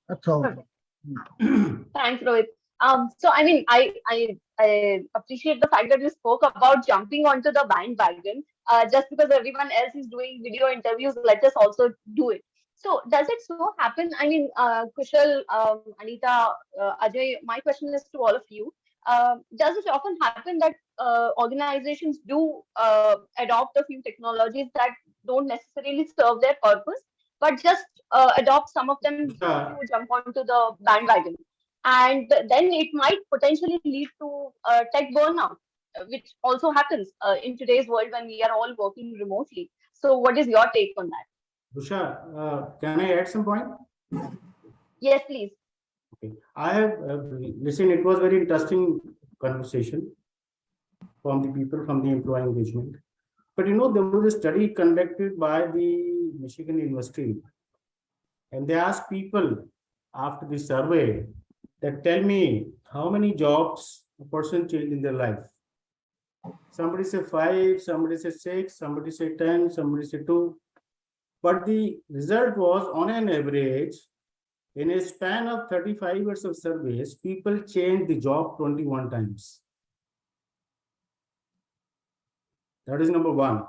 That's all. Thanks, Rohit. So I mean, I appreciate the fact that you spoke about jumping onto the bandwagon. Just because everyone else is doing video interviews, let us also do it. So does it so happen? I mean, Kushal, Anita, Ajay, my question is to all of you. Does it often happen that organizations do adopt a few technologies that don't necessarily serve their purpose, but just adopt some of them to jump onto the bandwagon? And then it might potentially lead to tech burnout, which also happens in today's world when we are all working remotely. So what is your take on that? Dusha, can I add some point? Yes, please. Okay. I have listened. It was very interesting conversation from the people from the employee engagement. But there was a study conducted by the Michigan University, and they asked people after the survey that tell me how many jobs a person changed in their life. Somebody say 5, somebody say 6, somebody say 10, somebody say 2. But the result was, on an average, in a span of 35 years of service, people change the job 21 times. That is number one.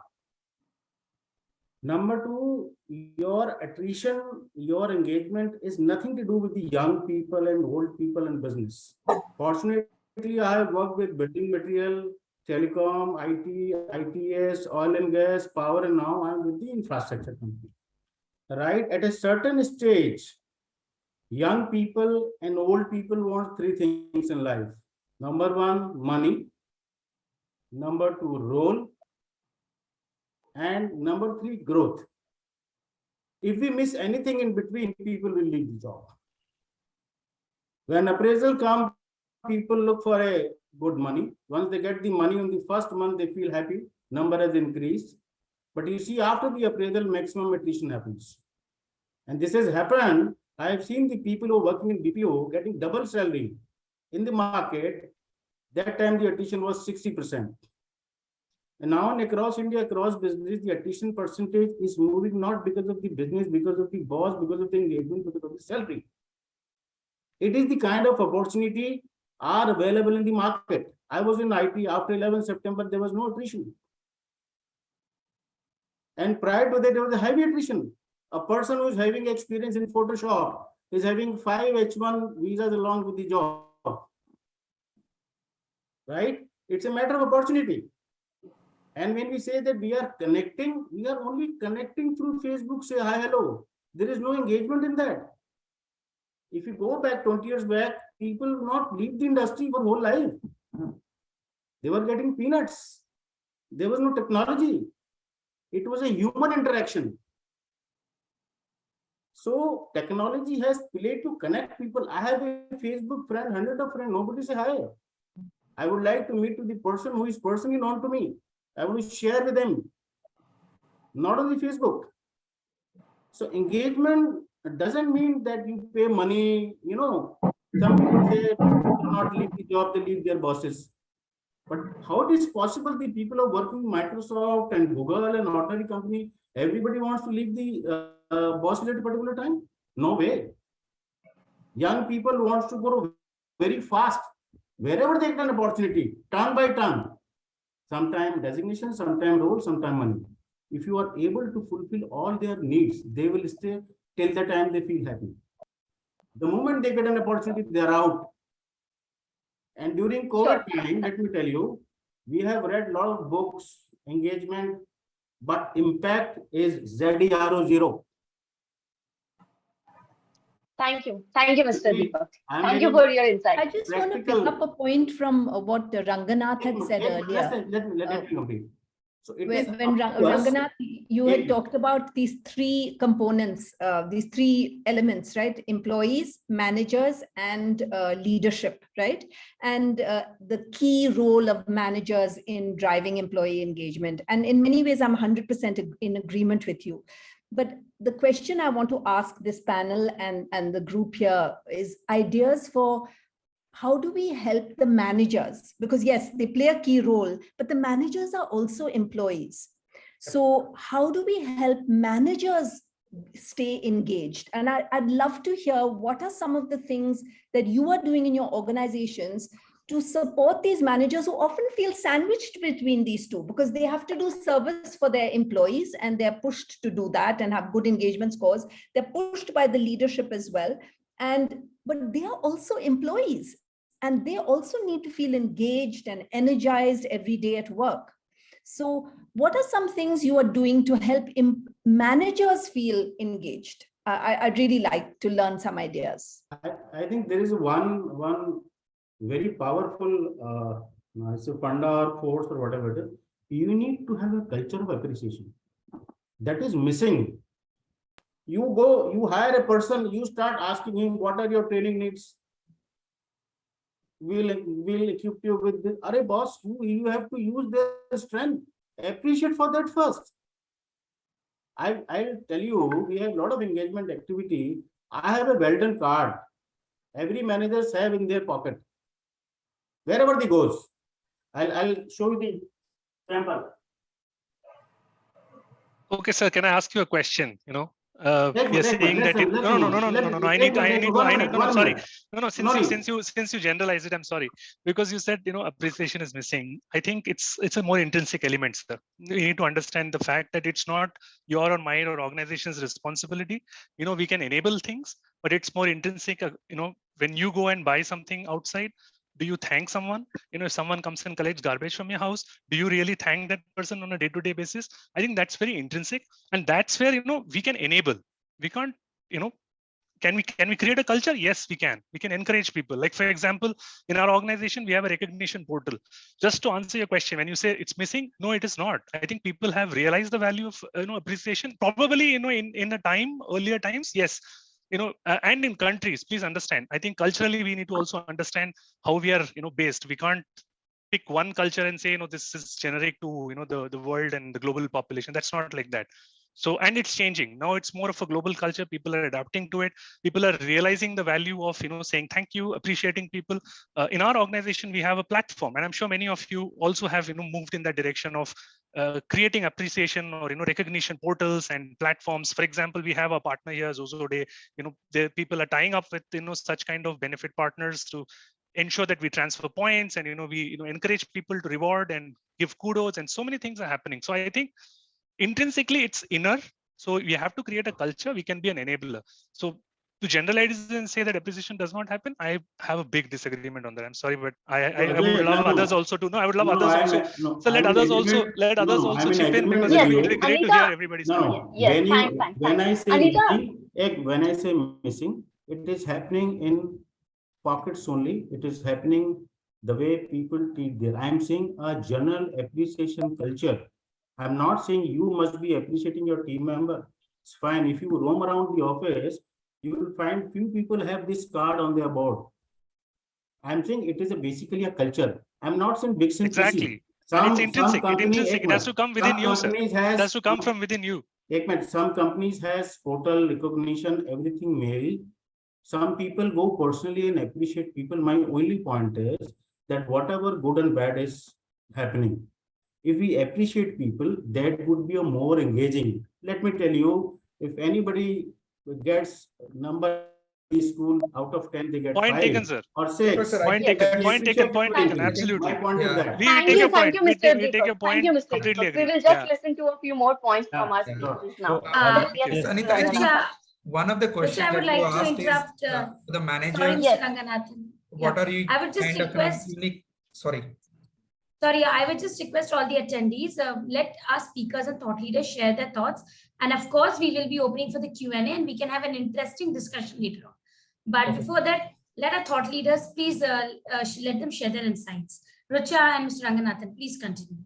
Number two, your attrition, your engagement is nothing to do with the young people and old people in business. Fortunately, I have worked with building material, telecom, IT, ITS, oil and gas, power, and now I'm with the infrastructure company. Right? At a certain stage, young people and old people want 3 things in life. Number one, money. Number two, role. And number 3, growth. If we miss anything in between, people will leave the job. When appraisal comes, people look for a good money. Once they get the money on the first month, they feel happy. Number has increased. But you see, after the appraisal, maximum attrition happens. And this has happened. I have seen the people who are working in BPO getting double salary in the market. That time the attrition was 60%. And now across India, across business, the attrition percentage is moving not because of the business, because of the boss, because of the engagement, because of the salary. It is the kind of opportunity are available in the market. I was in IT after 11 September, there was no attrition. And prior to that, there was a heavy attrition. A person who is having experience in Photoshop is having 5 H1 visas along with the job. Right? It's a matter of opportunity. And when we say that we are connecting, we are only connecting through Facebook, say hi, hello. There is no engagement in that. If you go back 20 years back, people will not leave the industry for whole life. They were getting peanuts. There was no technology. It was a human interaction. So technology has played to connect people. I have a Facebook friend, 100 of friends, nobody say hi. I would like to meet with the person who is personally known to me. I want to share with them, not only Facebook. So engagement doesn't mean that you pay money. Some people say people cannot leave the job, they leave their bosses. But how it is possible the people are working Microsoft and Google and ordinary company, everybody wants to leave the boss at a particular time? No way. Young people wants to grow very fast. Wherever they get an opportunity, turn by turn. Sometime designation, sometime role, sometime money. If you are able to fulfill all their needs, they will stay till the time they feel happy. The moment they get an opportunity, they are out. And during COVID time, let me tell you, we have read a lot of books, engagement, but impact is zero 0. Thank you. Thank you, Mr. Deepak. I'm Thank you for your insight. I just want to pick up a point from what Ranganath had said earlier. Let me complete. So it is when Ranganath, you had talked about these 3 components, these 3 elements, right? Employees, managers, and leadership, right? And the key role of managers in driving employee engagement. And in many ways, I'm 100% in agreement with you. But the question I want to ask this panel and the group here is ideas for how do we help the managers? Because yes, they play a key role, but the managers are also employees. So how do we help managers stay engaged? And I'd love to hear what are some of the things that you are doing in your organizations to support these managers who often feel sandwiched between these two, because they have to do service for their employees and they're pushed to do that and have good engagement scores. They're pushed by the leadership as well. But they are also employees and they also need to feel engaged and energized every day at work. So what are some things you are doing to help managers feel engaged? I'd really like to learn some ideas. I think there is one very powerful funda or force or whatever it is. You need to have a culture of appreciation. That is missing. You hire a person, you start asking him, what are your training needs? will equip you with this. Arey boss, you have to use their strength. Appreciate for that first. I'll tell you, we have a lot of engagement activity. I have a Belton card. Every managers have in their pocket. Wherever they goes. I'll show you the sample. Okay, sir, can I ask you a question? We are saying that no. I need no, sorry. No, since you generalize it, I'm sorry. Because you said, appreciation is missing. I think it's a more intrinsic element, sir. You need to understand the fact that it's not your or mine or organization's responsibility. We can enable things, but it's more intrinsic. When you go and buy something outside, do you thank someone? If someone comes and collects garbage from your house, do you really thank that person on a day-to-day basis? I think that's very intrinsic, and that's where we can enable. We can't, can we create a culture? Yes, we can. We can encourage people. Like, for example, in our organization, we have a recognition portal. Just to answer your question, when you say it's missing, no, it is not. I think people have realized the value of appreciation. Probably, in a time, earlier times, yes. And in countries, please understand, I think culturally we need to also understand how we are based. We can't pick one culture and say this is generic to the world and the global population. That's not like that. So, and it's changing now. It's more of a global culture. People are adapting to it. People are realizing the value of saying thank you, appreciating people. In our organization, we have a platform, and I'm sure many of you also have moved in that direction of creating appreciation or recognition portals and platforms. For example, we have a partner here, Zozo Day. The people are tying up with such kind of benefit partners to ensure that we transfer points, and we encourage people to reward and give kudos, and so many things are happening. So I think intrinsically it's inner. So we have to create a culture. We can be an enabler. So to generalize and say that appreciation does not happen, I have a big disagreement on that. I'm sorry, but I would love others also to know. I would love others also. So let others also chip in, because it would be great to hear everybody's point. Yes, thanks. When I say Anita? missing, when I say missing, it is happening in pockets only. It is happening the way people treat there. I'm saying a general appreciation culture. I'm not saying you must be appreciating your team member. It's fine. If you roam around the office, you will find few people have this card on their board. I'm saying it is basically a culture. I'm not saying big and exactly. And it's intrinsic. It has to come within you, sir. It has to come from within you. Some companies has portal recognition, everything mail. Some people go personally and appreciate people. My only point is that whatever good and bad is happening, if we appreciate people, that would be a more engaging. Let me tell you, if anybody gets number school out of 10, they get point 5 taken, sir. or 6. Point taken. Absolutely. My point is that. We take your point. We take your point. Thank you, Mr. Completely agree. We will just listen to a few more points from our speakers now. Yes, Anita, I think one of the questions I would that you like to asked interrupt. is the manager. Sorry, Mr. Ranganathan. What are you I would just request. Sorry, I would just request all the attendees, let our speakers and thought leaders share their thoughts. And of course, we will be opening for the Q&A, and we can have an interesting discussion later on. But before that, let our thought leaders, please let them share their insights. Rucha and Mr. Ranganathan, please continue.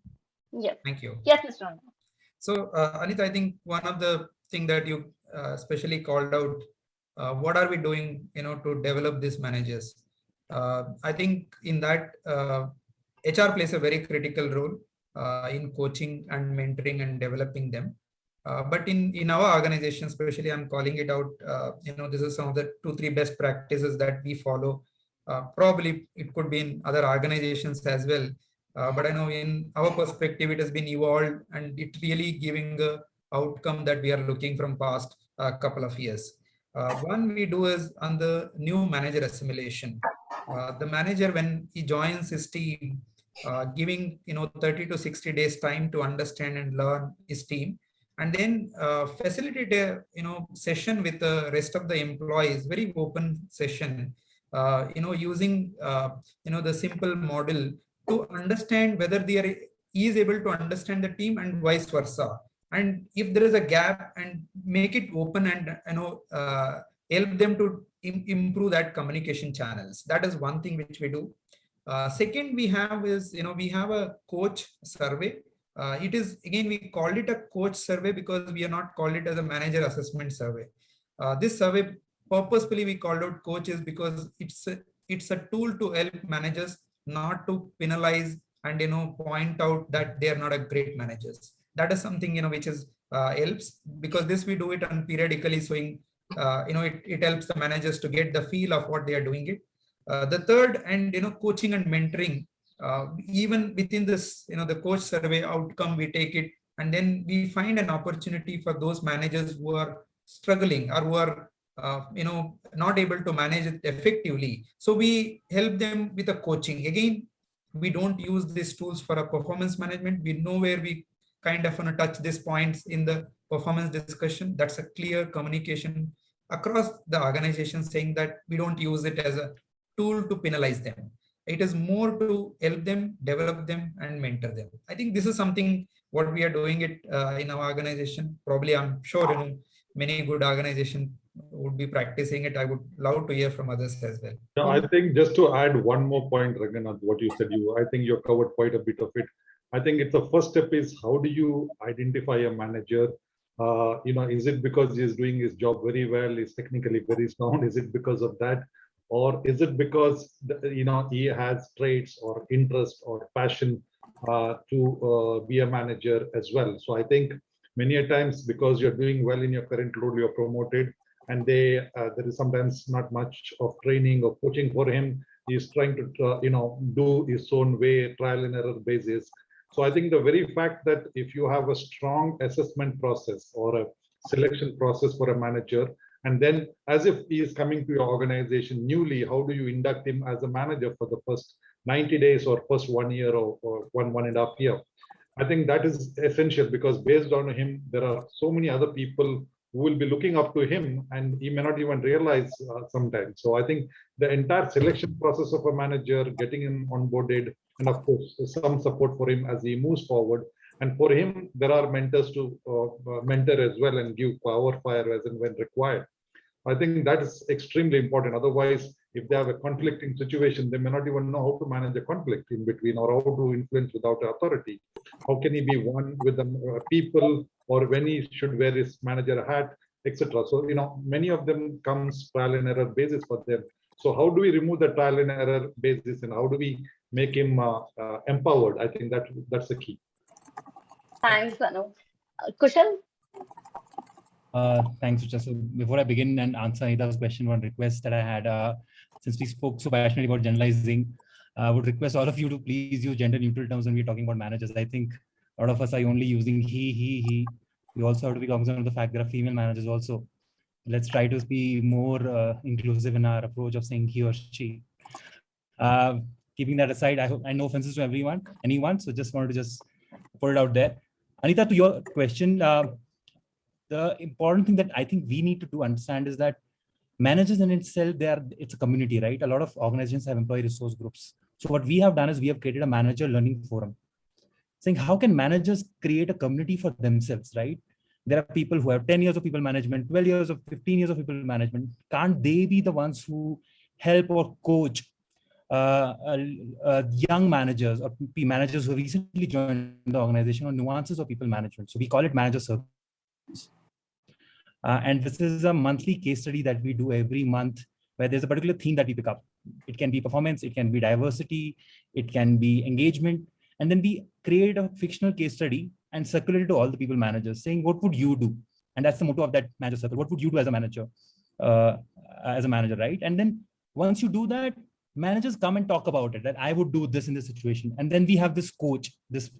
Yes. Thank you. Yes, Mr. Ranganathan. So, Anita, I think one of the things that you especially called out, what are we doing, to develop these managers? I think in that, HR plays a very critical role in coaching and mentoring and developing them. But in our organization, especially, I'm calling it out, this is some of the 2-3 best practices that we follow. Probably it could be in other organizations as well. But I know in our perspective, it has been evolved, and it really giving the outcome that we are looking from past couple of years. One we do is on the new manager assimilation. The manager, when he joins his team, giving 30 to 60 days time to understand and learn his team, and then facilitate a session with the rest of the employees, very open session, using the simple model to understand whether he is able to understand the team and vice versa. And if there is a gap, and make it open and help them to improve that communication channels. That is one thing which we do. Second we have is, we have a coach survey. It is, again, we called it a coach survey because we are not called it as a manager assessment survey. This survey, purposefully we called out coaches because it's it's a tool to help managers, not to penalize and point out that they are not a great managers. That is something which is helps, because this we do it on periodically, showing it helps the managers to get the feel of what they are doing it. The third, and coaching and mentoring, even within this the coach survey outcome, we take it, and then we find an opportunity for those managers who are struggling or who are not able to manage it effectively. So we help them with a coaching. Again, we don't use these tools for a performance management. We know where we kind of touch these points in the performance discussion. That's a clear communication across the organization, saying that we don't use it as a tool to penalize them. It is more to help them, develop them, and mentor them. I think this is something what we are doing it in our organization. Probably, I'm sure many good organizations would be practicing it. I would love to hear from others as well. Yeah, I think just to add one more point, Ranganath, what you said, I think you covered quite a bit of it. I think it's the first step is, how do you identify a manager? Is it because he's doing his job very well, is technically very sound? Is it because of that? Or is it because, he has traits or interest or passion to be a manager as well? So I think many a times, because you're doing well in your current role, you're promoted, and there is sometimes not much of training or coaching for him. He's trying to do his own way, trial and error basis. So I think the very fact that if you have a strong assessment process or a selection process for a manager, and then as if he is coming to your organization newly, how do you induct him as a manager for the first 90 days or first 1 year or 1.5 year? I think that is essential, because based on him, there are so many other people who will be looking up to him, and he may not even realize sometimes. So I think the entire selection process of a manager, getting him onboarded, and of course some support for him as he moves forward. And for him, there are mentors to mentor as well and give power fire as and when required. I think that is extremely important. Otherwise, if they have a conflicting situation, they may not even know how to manage a conflict in between, or how to influence without authority. How can he be one with the people, or when he should wear his manager hat, etc. So, many of them comes trial and error basis for them. So how do we remove the trial and error basis, and how do we make him empowered? I think that's the key. Thanks, Anu. Kushal? Thanks, Rucha. So before I begin and answer Anita's question, one request that I had, since we spoke so passionately about generalizing, I would request all of you to please use gender neutral terms when we're talking about managers. I think a lot of us are only using he. We also have to be cognizant of the fact there are female managers also. Let's try to be more inclusive in our approach of saying he or she. Keeping that aside, I know offenses to anyone. So just wanted to just put it out there. Anita, to your question, the important thing that I think we need to understand is that managers in itself, it's a community, right? A lot of organizations have employee resource groups. So what we have done is we have created a manager learning forum, saying how can managers create a community for themselves, right? There are people who have 10 years of people management, 12 years of 15 years of people management. Can't they be the ones who help or coach young managers or managers who recently joined the organization on nuances of people management? So we call it manager circles. And this is a monthly case study that we do every month, where there's a particular theme that we pick up. It can be performance, it can be diversity, it can be engagement. And then we create a fictional case study and circulate it to all the people managers, saying, what would you do? And that's the motto of that manager circle. What would you do as a manager? Right? And then once you do that, managers come and talk about it, that I would do this in this situation. And then we have this coach, this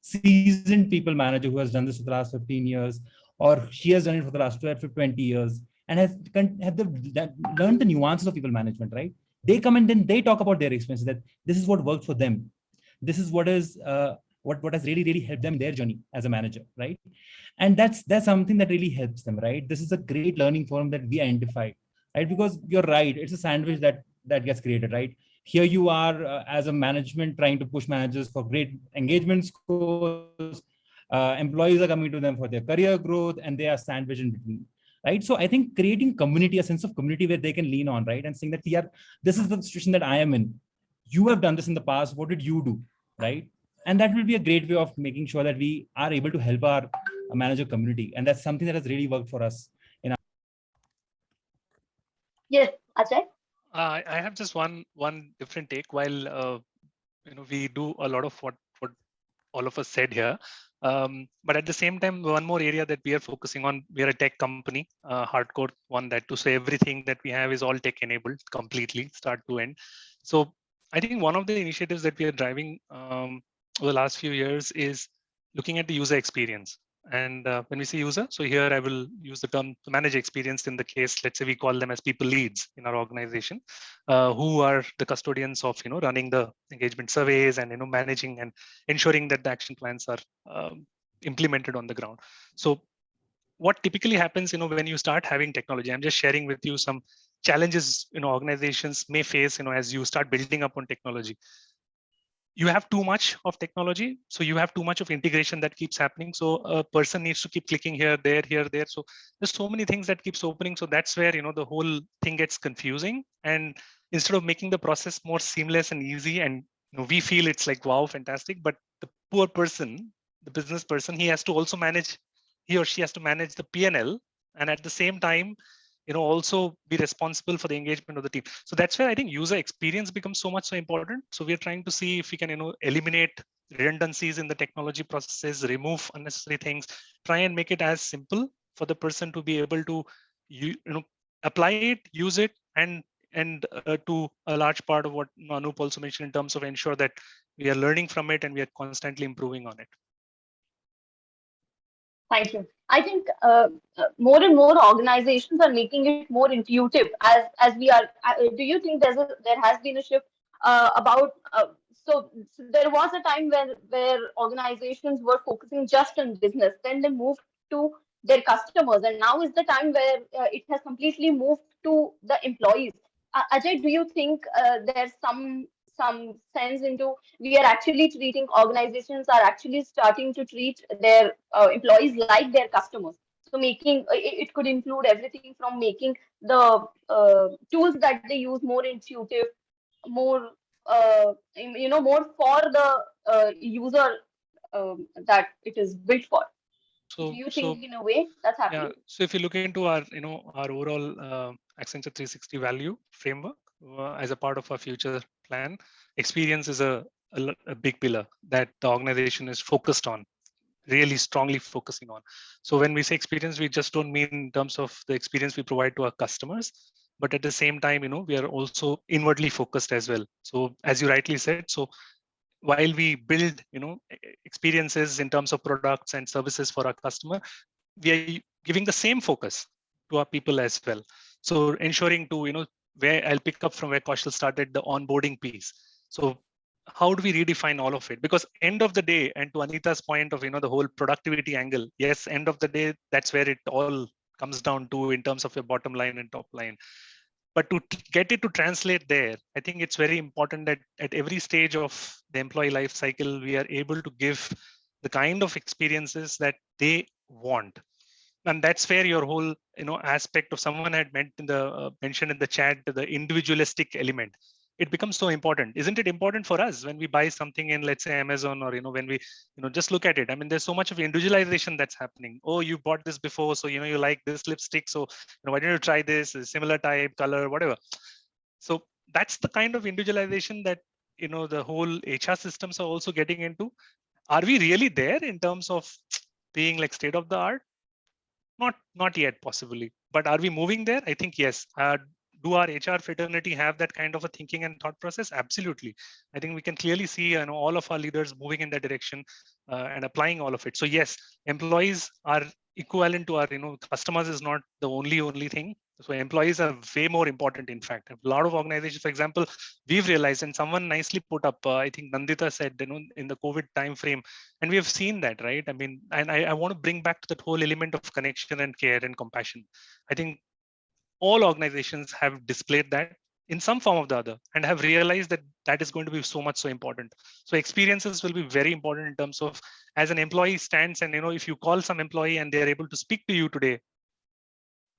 seasoned people manager who has done this for the last 15 years, or she has done it for the last 12 to 20 years, and has learned the nuances of people management, right? They come and then they talk about their experiences, that this is what worked for them. This is what is what has really helped them in their journey as a manager, right? And that's something that really helps them, right? This is a great learning forum that we identify, right? Because you're right, it's a sandwich that gets created, right? Here you are as a management trying to push managers for great engagement scores. Employees are coming to them for their career growth, and they are sandwiched in between, right? So I think creating community, a sense of community where they can lean on, right? And saying that, this is the situation that I am in. You have done this in the past. What did you do, right? And that will be a great way of making sure that we are able to help our manager community. And that's something that has really worked for us. Yes, Ajay? I have just one different take. While we do a lot of what all of us said here, but at the same time, one more area that we are focusing on, we are a tech company, hardcore one that to say everything that we have is all tech enabled completely, start to end. So I think one of the initiatives that we are driving over the last few years is looking at the user experience. And when we say user, so here I will use the term to manage experience in the case, let's say we call them as people leads in our organization, who are the custodians of running the engagement surveys and managing and ensuring that the action plans are implemented on the ground. So what typically happens when you start having technology, I'm just sharing with you some challenges organizations may face as you start building up on technology. You have too much of technology, so you have too much of integration that keeps happening, so a person needs to keep clicking here there, so there's so many things that keeps opening. So that's where the whole thing gets confusing, and instead of making the process more seamless and easy, and we feel it's like wow, fantastic, but the poor person, the business person, he or she has to manage the P&L, and at the same time also be responsible for the engagement of the team. So that's where I think user experience becomes so much so important. So we're trying to see if we can eliminate redundancies in the technology processes, remove unnecessary things, try and make it as simple for the person to be able to apply it, use it, and to a large part of what Anup also mentioned in terms of ensure that we are learning from it and we are constantly improving on it. Thank you. I think more and more organizations are making it more intuitive as we are. Do you think there has been a shift about? So there was a time where organizations were focusing just on business, then they moved to their customers, and now is the time where it has completely moved to the employees. Ajay, do you think there's some sense into we are actually treating organizations are actually starting to treat their employees like their customers? So making it could include everything from making the tools that they use more intuitive, more more for the user that it is built for. So, do you think in a way that's happening? Yeah. So if you look into our our overall Accenture 360 value framework as a part of our future plan, experience is a big pillar that the organization is focused on, really strongly focusing on. So when we say experience, we just don't mean in terms of the experience we provide to our customers, but at the same time, we are also inwardly focused as well. So as you rightly said, so while we build experiences in terms of products and services for our customer, we are giving the same focus to our people as well. So ensuring to where I'll pick up from where Kaushal started, the onboarding piece. So how do we redefine all of it? Because end of the day, and to Anita's point of the whole productivity angle, yes, end of the day, that's where it all comes down to in terms of your bottom line and top line. But to get it to translate there, I think it's very important that at every stage of the employee life cycle, we are able to give the kind of experiences that they want. And that's where your whole aspect of someone had mentioned in the chat, the individualistic element, it becomes so important. Isn't it important for us when we buy something in, let's say, Amazon, or when we just look at it? I mean, there's so much of individualization that's happening. Oh, you bought this before, so you like this lipstick, so why don't you try this, similar type, color, whatever. So that's the kind of individualization that the whole HR systems are also getting into. Are we really there in terms of being like state of the art? Not yet, possibly. But are we moving there? I think yes. Do our HR fraternity have that kind of a thinking and thought process? Absolutely. I think we can clearly see all of our leaders moving in that direction and applying all of it. So yes, employees are equivalent to our customers is not the only thing. So employees are way more important. In fact, a lot of organizations, for example, we've realized, and someone nicely put up, I think Nandita said, in the COVID time frame, and we have seen that, right? I mean, and I want to bring back to that whole element of connection and care and compassion. I think all organizations have displayed that in some form or the other, and have realized that that is going to be so important. So experiences will be very important in terms of, as an employee stands, and if you call some employee and they're able to speak to you today,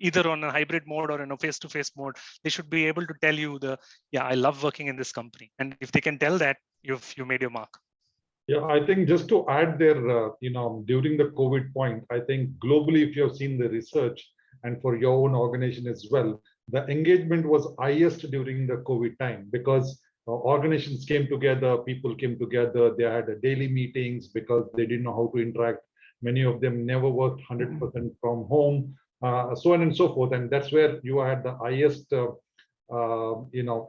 either on a hybrid mode or in a face-to-face mode, they should be able to tell you I love working in this company. And if they can tell that, you made your mark. Yeah, I think just to add there, during the COVID point, I think globally, if you have seen the research and for your own organization as well, the engagement was highest during the COVID time, because organizations came together, people came together, they had daily meetings because they didn't know how to interact. Many of them never worked 100% from home, so on and so forth. And that's where you had the highest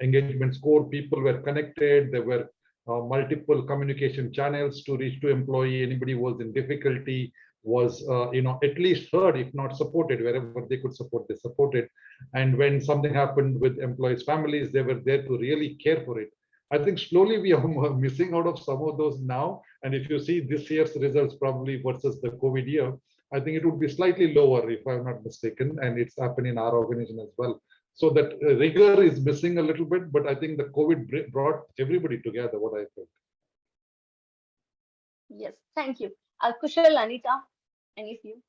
engagement score. People were connected. There were multiple communication channels to reach to employee. Anybody who was in difficulty was at least heard, if not supported. Wherever they could support, they supported. And when something happened with employees' families, they were there to really care for it. I think slowly we are missing out of some of those now. And if you see this year's results probably versus the COVID year, I think it would be slightly lower, if I'm not mistaken, and it's happened in our organization as well. So that rigor is missing a little bit, but I think the COVID brought everybody together, what I felt. Yes, thank you. Kushal, Anita, any of you?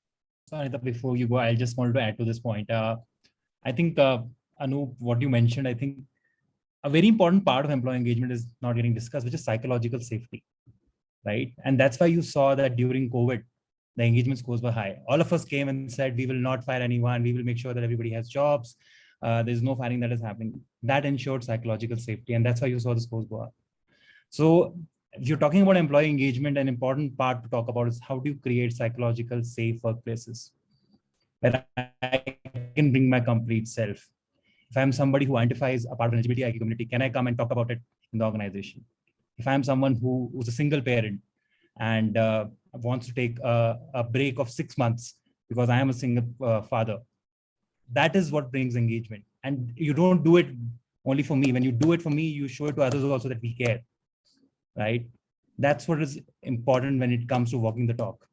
So Anita, before you go, I just wanted to add to this point. I think, Anu, what you mentioned, I think a very important part of employee engagement is not getting discussed, which is psychological safety, right? And that's why you saw that during COVID, the engagement scores were high. All of us came and said, we will not fire anyone. We will make sure that everybody has jobs. There's no firing that is happening. That ensured psychological safety. And that's why you saw the scores go up. So if you're talking about employee engagement, an important part to talk about is how do you create psychological safe workplaces where I can bring my complete self. If I'm somebody who identifies a part of an LGBTIQ community, can I come and talk about it in the organization? If I'm someone who's a single parent and wants to take a break of 6 months because I am a single father, that is what brings engagement. And you don't do it only for me. When you do it for me, you show it to others also that we care, right? That's what is important when it comes to walking the talk,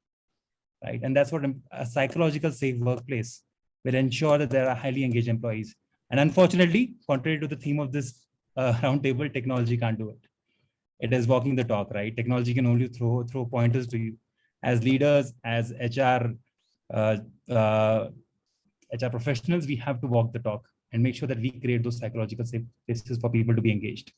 right? And that's what a psychological safe workplace will ensure that there are highly engaged employees. And unfortunately, contrary to the theme of this roundtable, technology can't do it. It is walking the talk, right? Technology can only throw pointers to you. As leaders, as HR professionals, we have to walk the talk and make sure that we create those psychological safe spaces for people to be engaged.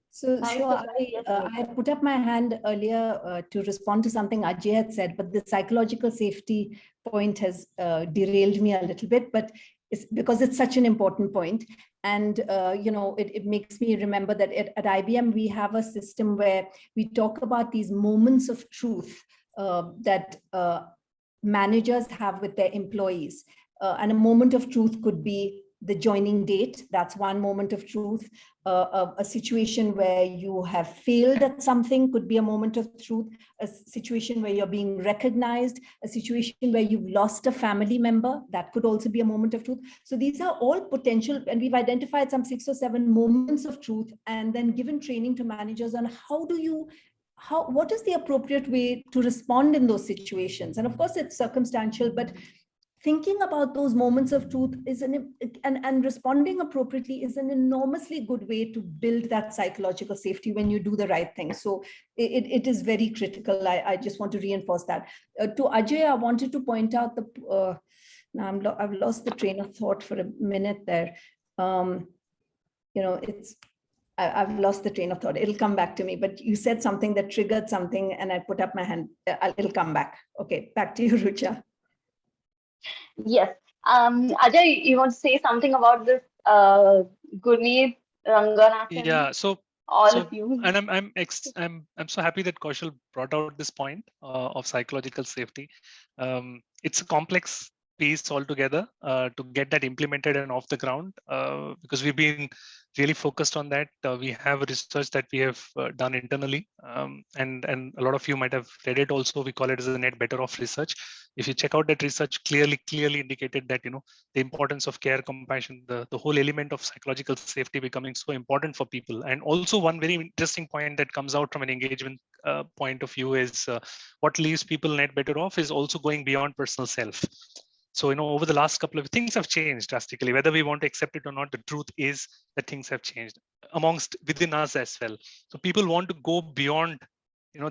So I had put up my hand earlier to respond to something Ajay had said, but the psychological safety point has derailed me a little bit, but it's because it's such an important point. And, it makes me remember that at IBM, we have a system where we talk about these moments of truth that managers have with their employees. And a moment of truth could be the joining date. That's one moment of truth. A situation where you have failed at something could be a moment of truth. A situation where you're being recognized, a situation where you've lost a family member, that could also be a moment of truth. So these are all potential, and we've identified some 6 or 7 moments of truth and then given training to managers on what is the appropriate way to respond in those situations. And of course it's circumstantial, but thinking about those moments of truth and responding appropriately is an enormously good way to build that psychological safety when you do the right thing. So it is very critical. I just want to reinforce that. To Ajay, I wanted to point out now I've lost the train of thought for a minute there. I've lost the train of thought. It'll come back to me, but you said something that triggered something and I put up my hand. It'll come back. Okay, back to you, Rucha. Yes. Ajay, you want to say something about this Gurmeet, Ranganathan? Yeah, so of you. And I'm so happy that Kaushal brought out this point of psychological safety. It's a complex piece altogether to get that implemented and off the ground because we've been really focused on that. We have research that we have done internally, and a lot of you might have read it also. We call it as a net better off research. If you check out that research, clearly indicated that the importance of care, compassion, the whole element of psychological safety becoming so important for people. And also one very interesting point that comes out from an engagement point of view is what leaves people net better off is also going beyond personal self. So, over the last couple of things have changed drastically, whether we want to accept it or not. The truth is that things have changed within us as well. So people want to go beyond,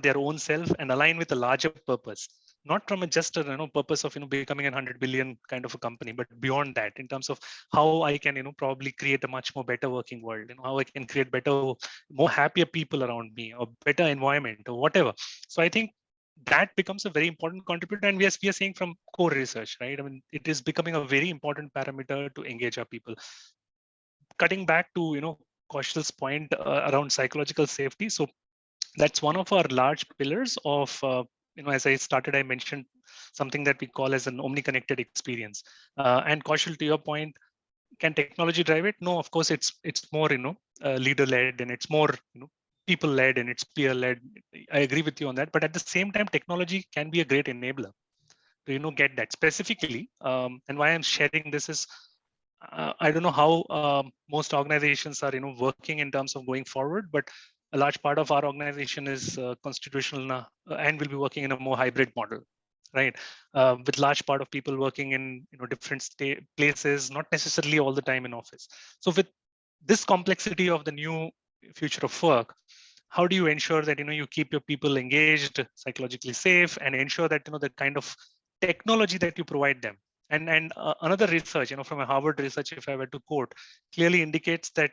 their own self and align with a larger purpose, not from just a purpose of, becoming a 100 billion kind of a company, but beyond that in terms of how I can, probably create a much more better working world, how I can create better, more happier people around me or better environment or whatever. So I think that becomes a very important contributor. And we are seeing from core research, right? I mean, it is becoming a very important parameter to engage our people. Cutting back to, Kaushal's point around psychological safety. So that's one of our large pillars of, as I started, I mentioned something that we call as an omni-connected experience. And Kaushal, to your point, can technology drive it? No, of course, it's more, leader-led, and it's more, people-led, and it's peer-led. I agree with you on that. But at the same time, technology can be a great enabler to, get that specifically. And why I'm sharing this is, I don't know how most organizations are, working in terms of going forward, but a large part of our organization is constitutional and will be working in a more hybrid model, right? With large part of people working in, different places, not necessarily all the time in office. So with this complexity of the new future of work, how do you ensure that, you keep your people engaged, psychologically safe, and ensure that, the kind of technology that you provide them. And another research, from a Harvard research, if I were to quote, clearly indicates that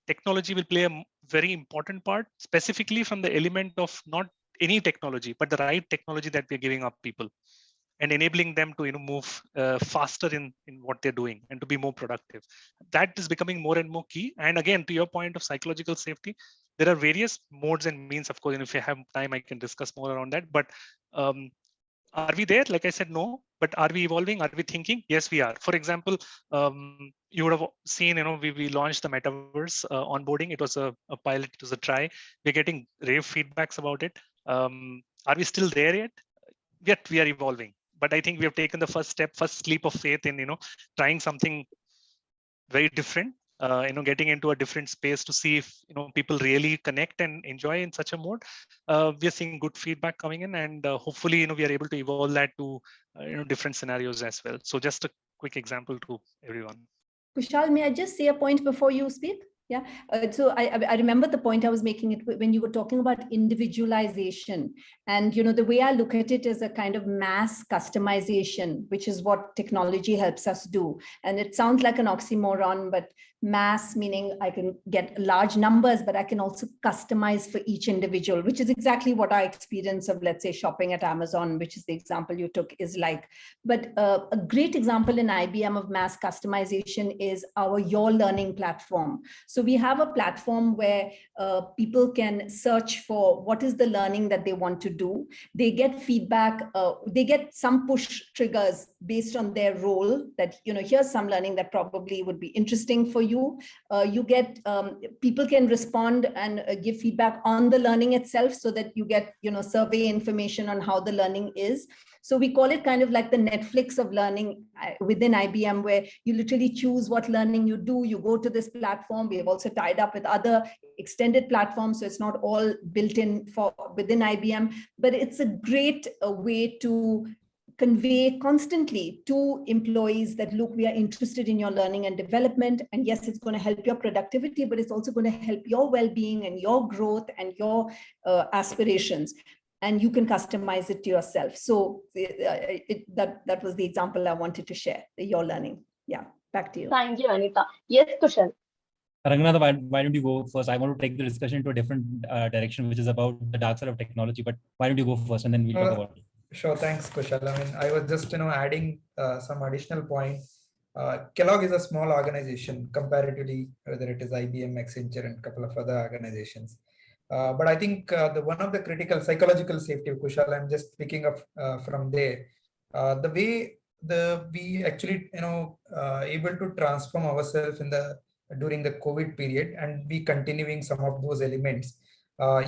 technology will play a very important part, specifically from the element of not any technology, but the right technology that we're giving up people and enabling them to, move faster in what they're doing and to be more productive. That is becoming more and more key. And again, to your point of psychological safety, there are various modes and means, of course, and if you have time, I can discuss more around that. But are we there? Like I said, no. But are we evolving? Are we thinking? Yes, we are. For example, you would have seen, we launched the metaverse onboarding. It was a pilot. It was a try. We're getting rave feedbacks about it. Are we still there yet? Yet we are evolving. But I think we have taken the first step, first leap of faith in, trying something very different. Getting into a different space to see if people really connect and enjoy in such a mode. We are seeing good feedback coming in, and hopefully we are able to evolve that to different scenarios as well. So just a quick example to everyone. Kushal, may I just say a point before you speak? Yeah. So I remember the point I was making it when you were talking about individualization. And, the way I look at it is a kind of mass customization, which is what technology helps us do. And it sounds like an oxymoron, but mass meaning I can get large numbers, but I can also customize for each individual, which is exactly what our experience of, let's say, shopping at Amazon, which is the example you took, is like. But a great example in IBM of mass customization is our Your Learning platform. So we have a platform where people can search for what is the learning that they want to do. They get feedback, they get some push triggers based on their role that, here's some learning that probably would be interesting for you. You get, people can respond and give feedback on the learning itself so that you get, survey information on how the learning is. So we call it kind of like the Netflix of learning within IBM, where you literally choose what learning you do. You go to this platform. We have also tied up with other extended platforms, so it's not all built in for within IBM, but it's a great way to convey constantly to employees that, look, we are interested in your learning and development. And yes, it's going to help your productivity, but it's also going to help your well-being and your growth and your aspirations. And you can customize it to yourself. So that was the example I wanted to share, Your Learning. Yeah, back to you. Thank you, Anita. Yes, Kushal. Ranganatha, why don't you go first? I want to take the discussion into a different direction, which is about the dark side of technology. But why don't you go first, and then we'll talk about it. Sure, thanks, Kushal. I mean, I was just adding some additional point. Kellogg is a small organization comparatively, whether it is IBM, Accenture, and a couple of other organizations. But I think one of the critical psychological safety of Kushal, I'm just picking up from there. The way we actually able to transform ourselves during the COVID period and be continuing some of those elements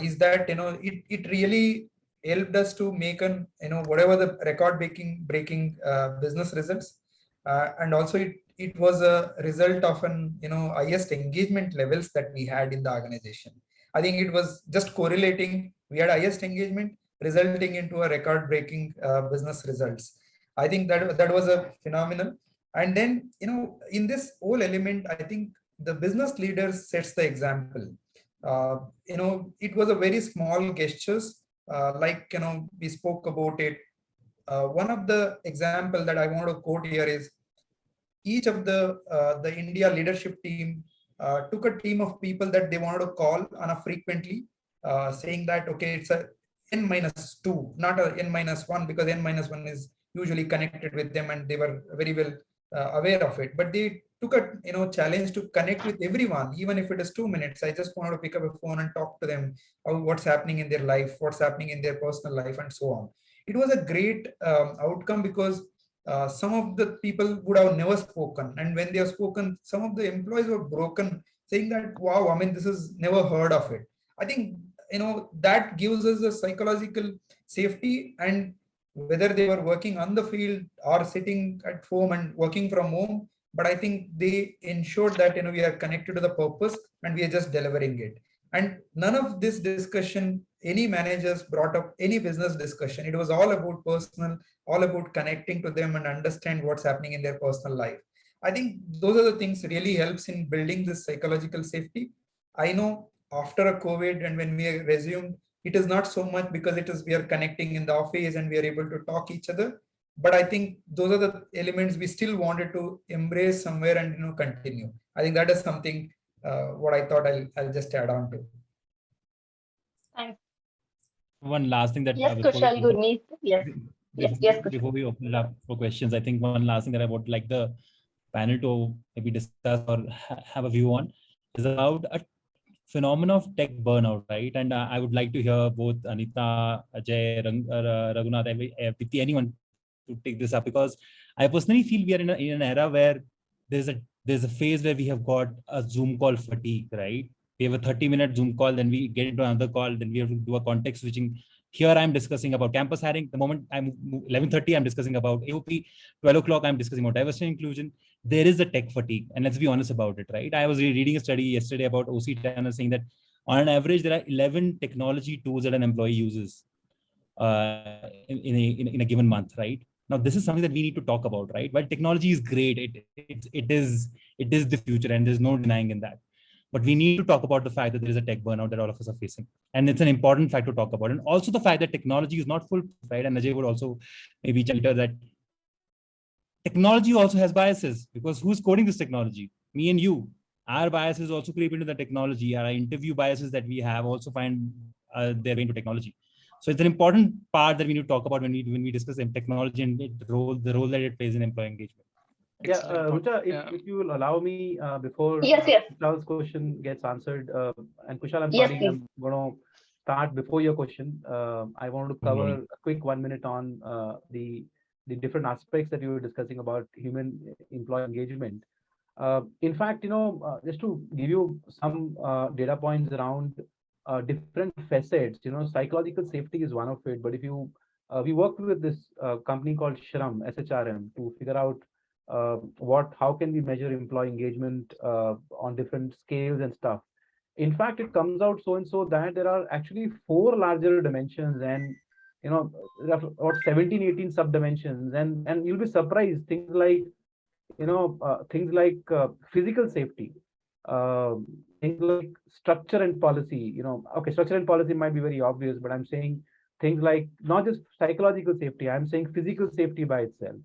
is that it really helped us to make whatever the record breaking business results, and also it was a result of highest engagement levels that we had in the organization. I think it was just correlating. We had highest engagement resulting into a record breaking business results. I think that was a phenomenal. And then in this whole element, I think the business leaders sets the example. It was a very small gestures. Like we spoke about it. One of the example that I want to quote here is each of the India leadership team took a team of people that they wanted to call on a frequently, saying that okay, n-2, not a n-1, because n-1 is usually connected with them and they were very well aware of it. But they took a challenge to connect with everyone, even if it is 2 minutes. I just wanted to pick up a phone and talk to them what's happening in their life, what's happening in their personal life, and so on. It was a great outcome because some of the people would have never spoken, and when they have spoken, some of the employees were broken, saying that, wow, I mean, this is never heard of it. I think that gives us a psychological safety, and whether they were working on the field or sitting at home and working from home, but I think they ensured that we are connected to the purpose and we are just delivering it. And none of this discussion, any managers brought up any business discussion. It was all about personal, all about connecting to them and understand what's happening in their personal life. I think those are the things really helps in building this psychological safety. I know after a COVID and when we resumed, it is not so much because it is we are connecting in the office and we are able to talk each other. But I think those are the elements we still wanted to embrace somewhere and continue. I think that is something what I thought I'll just add on to. Thanks. One last thing that Yes, Kushal, Gurmeet. Yes. Yes, Kushal. Before we open it up for questions, I think one last thing that I would like the panel to maybe discuss or have a view on is about a phenomenon of tech burnout, right? And I would like to hear both Anita, Ajay, Raghunath, Priti, anyone to take this up, because I personally feel we are in an era where there's a phase where we have got a Zoom call fatigue, right? We have a 30-minute Zoom call, then we get into another call, then we have to do a context switching. Here I'm discussing about campus hiring. The moment I'm 11:30, I'm discussing about AOP. 12 o'clock, I'm discussing about diversity and inclusion. There is a tech fatigue, and let's be honest about it, right? I was reading a study yesterday about OC Tanner saying that on an average, there are 11 technology tools that an employee uses in a given month, right? Now, this is something that we need to talk about, right? While technology is great, it is the future, and there's no denying in that. But we need to talk about the fact that there is a tech burnout that all of us are facing. And it's an important fact to talk about. And also the fact that technology is not full, right? And Ajay would also maybe tell that technology also has biases, because who's coding this technology? Me and you. Our biases also creep into the technology. Our interview biases that we have also find their way into technology. So it's an important part that we need to talk about when we discuss technology and the role that it plays in employee engagement. Yeah, Rucha, if you will allow me before Kushal's question gets answered, and Kushal, I'm sorry, I'm going to start before your question. I want to cover a quick 1 minute on the different aspects that you were discussing about human employee engagement. In fact, just to give you some data points around different facets, psychological safety is one of it. But if you, we worked with this company called SHRM, to figure out how can we measure employee engagement on different scales and stuff. In fact, it comes out so and so that there are actually 4 larger dimensions, and there are about 17, 18 sub dimensions, and you'll be surprised, things like physical safety, things like structure and policy. Okay, structure and policy might be very obvious, but I'm saying things like not just psychological safety, I'm saying physical safety by itself,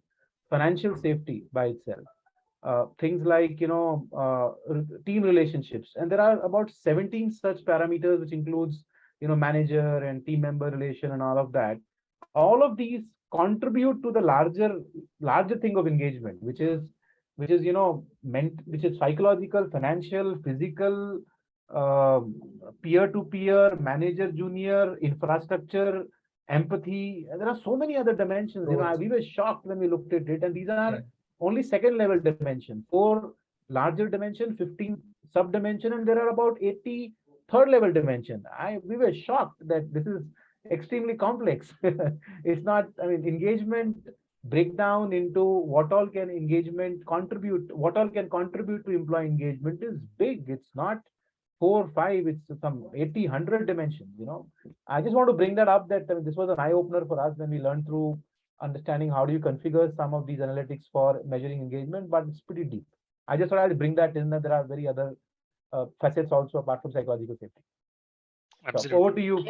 financial safety by itself, things like team relationships, and there are about 17 such parameters, which includes manager and team member relation and all of that. All of these contribute to the larger thing of engagement, which is psychological, financial, physical, peer-to-peer, manager junior, infrastructure, empathy. There are so many other dimensions. We were shocked when we looked at it, and these are only second level dimension, 4 larger dimension, 15 sub dimension, and there are about 80 third level dimension. We were shocked that this is extremely complex. It's not, engagement breakdown into what all can contribute to employee engagement is big. It's not 4 or 5, it's some 80, 100 dimensions. I just want to bring that up, that this was an eye opener for us when we learned through understanding how do you configure some of these analytics for measuring engagement, but it's pretty deep. I just thought I'd bring that in, that there are very other facets also apart from psychological safety. Absolutely. So over to you.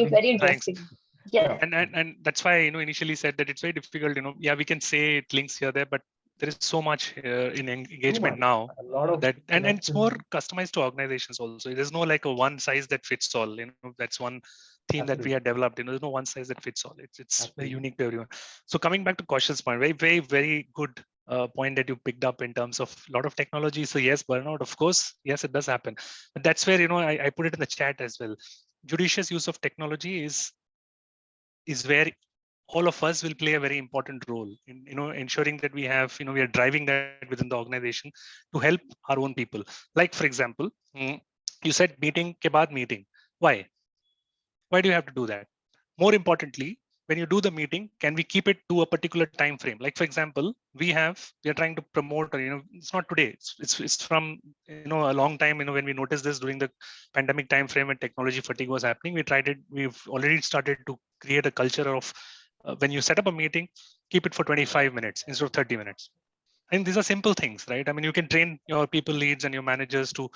Very interesting. Yeah. And that's why initially said that it's very difficult. Yeah, we can say it links here there, but there is so much in engagement now that, and it's more customized to organizations also. There's no like a one size that fits all. That's one theme that we have developed. There's no one size that fits all. It's very unique to everyone. So coming back to Kaushal's point, very good point that you picked up in terms of a lot of technology. So yes, burnout, of course, yes, it does happen. But that's where I put it in the chat as well. Judicious use of technology is where all of us will play a very important role in ensuring that we have we are driving that within the organization to help our own people. Like for example, you said meeting ke baad meeting. Why do you have to do that? More importantly, when you do the meeting, can we keep it to a particular time frame? Like for example, we are trying to promote, or it's not today, it's from a long time. When we noticed this during the pandemic time frame when technology fatigue was happening, we've already started to create a culture of when you set up a meeting, keep it for 25 minutes instead of 30 minutes. And these are simple things, right? I mean, you can train your people leads and your managers to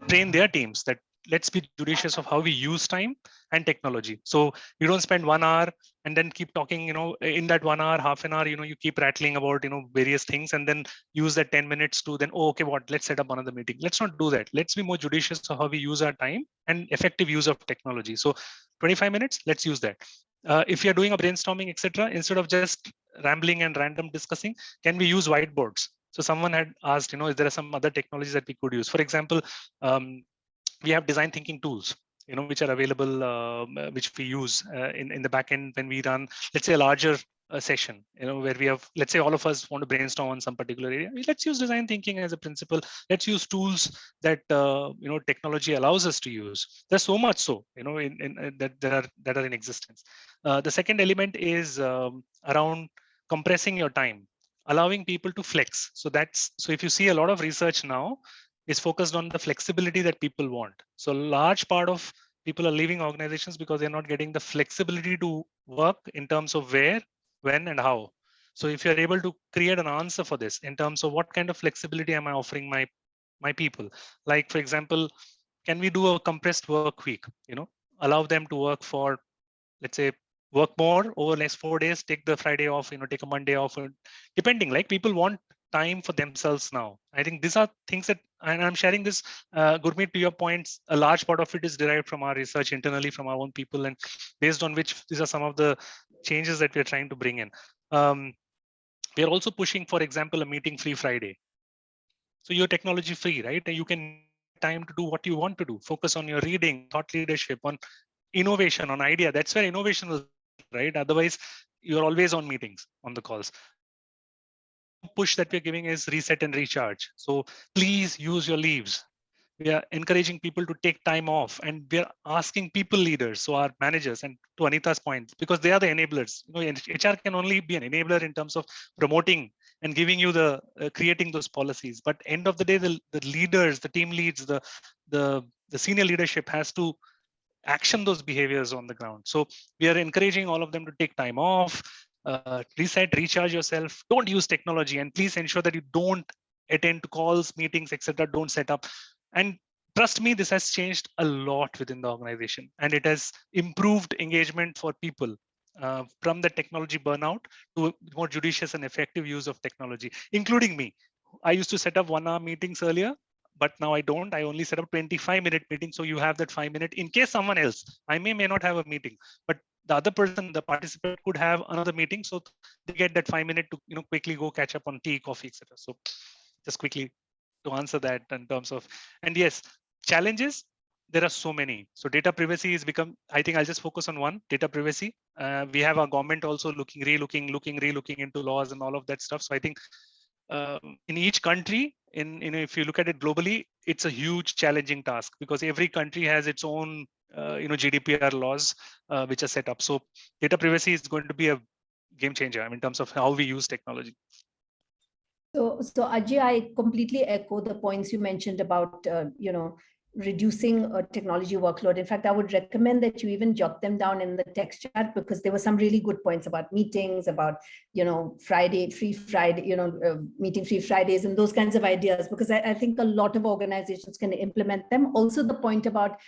train their teams that let's be judicious of how we use time and technology. So you don't spend 1 hour and then keep talking, in that 1 hour, half an hour, you keep rattling about, various things, and then use that 10 minutes to then, oh, okay, let's set up another meeting. Let's not do that. Let's be more judicious of how we use our time and effective use of technology. So 25 minutes, let's use that. If you're doing a brainstorming, etc., instead of just rambling and random discussing, can we use whiteboards? So someone had asked, is there some other technologies that we could use? For example, we have design thinking tools, which are available, which we use in the back end when we run, let's say, a larger session, where we have, let's say, all of us want to brainstorm on some particular area. Let's use design thinking as a principle. Let's use tools that technology allows us to use. There's so much so, that are in existence. The second element is around compressing your time, allowing people to flex. So if you see a lot of research now is focused on the flexibility that people want. So a large part of people are leaving organizations because they're not getting the flexibility to work in terms of where, when, and how. So if you're able to create an answer for this in terms of what kind of flexibility am I offering my people, like for example, can we do a compressed work week? Allow them to work for, let's say, work more over next 4 days, take the Friday off, take a Monday off, depending. Like people want time for themselves now. I think these are things that, and I'm sharing this, Gurmeet, to your points, a large part of it is derived from our research internally from our own people, and based on which these are some of the changes that we're trying to bring in. We are also pushing, for example, a meeting-free Friday. So you're technology free, right? And you can use that time to do what you want to do. Focus on your reading, thought leadership, on innovation, on idea. That's where innovation will, right? Otherwise, you're always on meetings, on the calls. Another push that we're giving is reset and recharge. So please use your leaves. We are encouraging people to take time off, and we are asking people leaders, so our managers, and to Anita's point, because they are the enablers. HR can only be an enabler in terms of promoting and giving you the creating those policies. But end of the day, the leaders, the team leads, the senior leadership has to action those behaviors on the ground. So we are encouraging all of them to take time off, reset, recharge yourself. Don't use technology, and please ensure that you don't attend to calls, meetings, etc. Don't set up. And trust me, this has changed a lot within the organization, and it has improved engagement for people from the technology burnout to more judicious and effective use of technology, including me. I used to set up 1 hour meetings earlier, but now I don't. I only set up 25-minute meeting. So you have that 5 minute in case someone else, I may not have a meeting, but the other person, the participant, could have another meeting. So they get that 5 minute to quickly go catch up on tea, coffee, etc. So just quickly to answer that in terms of, and yes, challenges, there are so many. So data privacy has become, I think I'll just focus on one, data privacy. We have our government also relooking into laws and all of that stuff. So I think in each country, if you look at it globally, it's a huge challenging task because every country has its own GDPR laws which are set up. So data privacy is going to be a game changer in terms of how we use technology. So Ajay, I completely echo the points you mentioned about reducing a technology workload. In fact, I would recommend that you even jot them down in the text chat, because there were some really good points about meetings, about Friday, free Friday, meeting free Fridays, and those kinds of ideas, because I think a lot of organizations can implement them. Also, the point about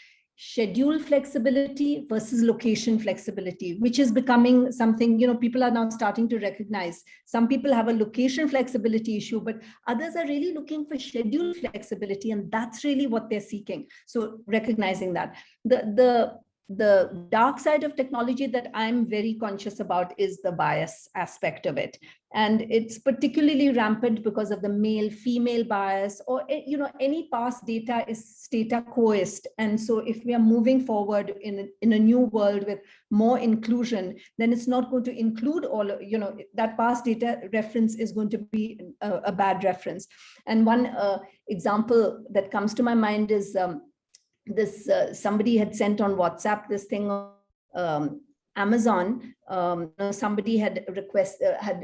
schedule flexibility versus location flexibility, which is becoming something, people are now starting to recognize. Some people have a location flexibility issue, but others are really looking for schedule flexibility, and that's really what they're seeking. So recognizing that. The dark side of technology that I'm very conscious about is the bias aspect of it. And it's particularly rampant because of the male-female bias, or any past data is data coerced. And so if we are moving forward in a new world with more inclusion, then it's not going to include all, that past data reference is going to be a bad reference. And one example that comes to my mind is this somebody had sent on WhatsApp this thing on Amazon. Somebody had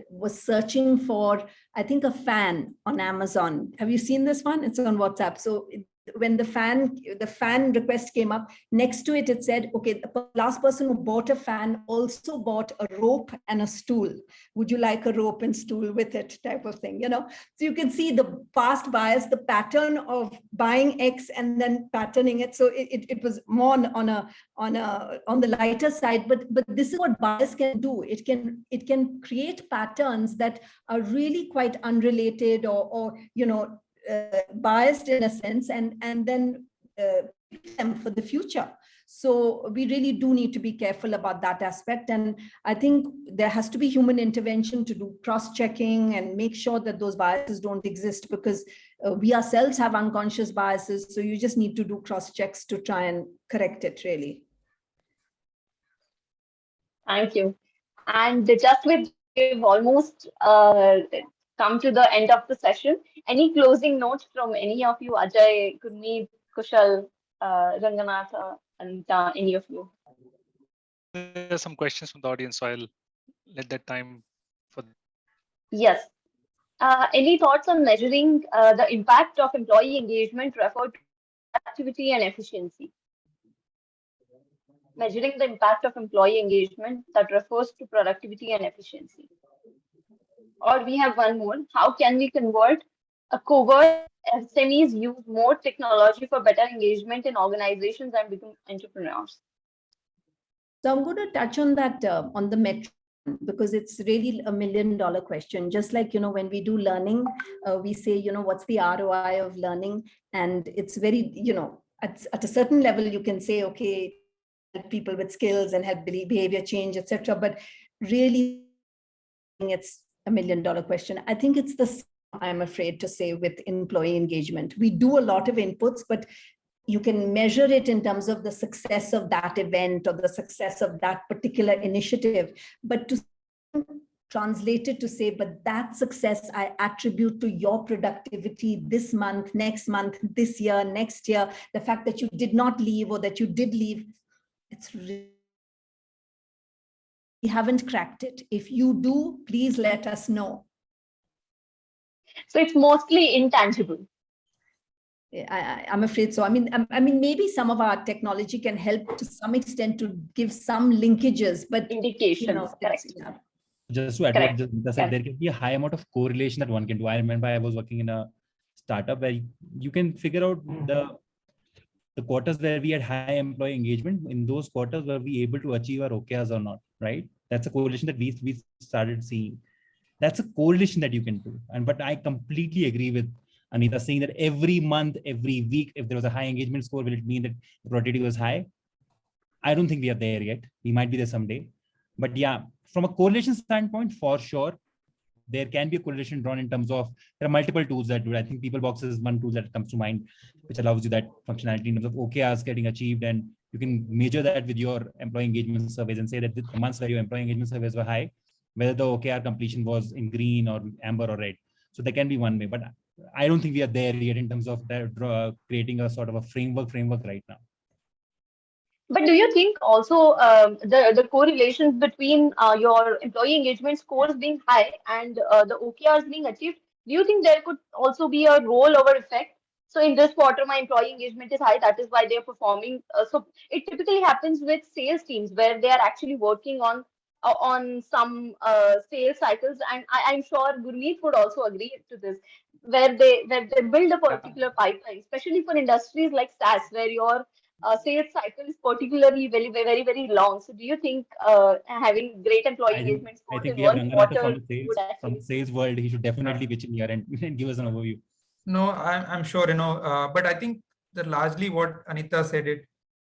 was searching for, I think, a fan on Amazon. Have you seen this one? It's on WhatsApp. So when the fan request came up, next to it, it said, okay, the last person who bought a fan also bought a rope and a stool. Would you like a rope and stool with it, type of thing, So you can see the past bias, the pattern of buying X and then patterning it. So it was more on the lighter side, but this is what bias can do. It can create patterns that are really quite unrelated or biased in a sense, and then them for the future. So we really do need to be careful about that aspect. And I think there has to be human intervention to do cross-checking and make sure that those biases don't exist, because we ourselves have unconscious biases. So you just need to do cross-checks to try and correct it, really. Thank you. And just with that, we've almost come to the end of the session. Any closing notes from any of you, Ajay, Gurmeet, Kushal, Ranganatha, and any of you? There are some questions from the audience, so I'll let that time for. Yes. Any thoughts on measuring the impact of employee engagement referred to productivity and efficiency? Measuring the impact of employee engagement that refers to productivity and efficiency. Or we have one more. How can we convert a covert SMEs use more technology for better engagement in organizations and become entrepreneurs? So I'm going to touch on that on the metric, because it's really $1 million question. Just like, when we do learning, we say, what's the ROI of learning? And it's very, at a certain level, you can say, okay, help people with skills and help behavior change, etc. But really, it's $1 million question. I think it's the same, I'm afraid to say, with employee engagement. We do a lot of inputs, but you can measure it in terms of the success of that event or the success of that particular initiative. But to translate it to say, but that success I attribute to your productivity this month, next month, this year, next year, the fact that you did not leave or that you did leave, it's really, we haven't cracked it. If you do, please let us know. So it's mostly intangible. I'm afraid so. I mean, maybe some of our technology can help to some extent to give some linkages, but indications. Correct. Yeah. Just to add what Nita said, there can be a high amount of correlation that one can do. I remember I was working in a startup where you can figure out the quarters where we had high employee engagement. In those quarters, were we able to achieve our OKRs or not? Right? That's a correlation that we started seeing. That's a correlation that you can do. But I completely agree with Anita saying that every month, every week, if there was a high engagement score, will it mean that the productivity was high? I don't think we are there yet. We might be there someday. But yeah, from a correlation standpoint, for sure, there can be a correlation drawn in terms of, there are multiple tools that do it. I think PeopleBox is one tool that comes to mind, which allows you that functionality in terms of OKRs getting achieved. And you can measure that with your employee engagement surveys and say that the months where your employee engagement surveys were high, whether the OKR completion was in green or amber or red. So there can be one way, but I don't think we are there yet in terms of that, creating a sort of a framework right now. But do you think also the correlations between your employee engagement scores being high and the OKRs being achieved, do you think there could also be a rollover effect? So in this quarter, my employee engagement is high. That is why they're performing. So it typically happens with sales teams where they are actually working on some sales cycles. And I'm sure Gurmeet would also agree to this, where they build a particular pipeline, especially for industries like SaaS, where your sales cycle is particularly very long. So do you think having great employee engagement I scores think in we have one Ranganatha quarter from would the actually? sales world. He should definitely pitch in here and, and give us an overview. No, I'm sure, but I think that largely what Anita said,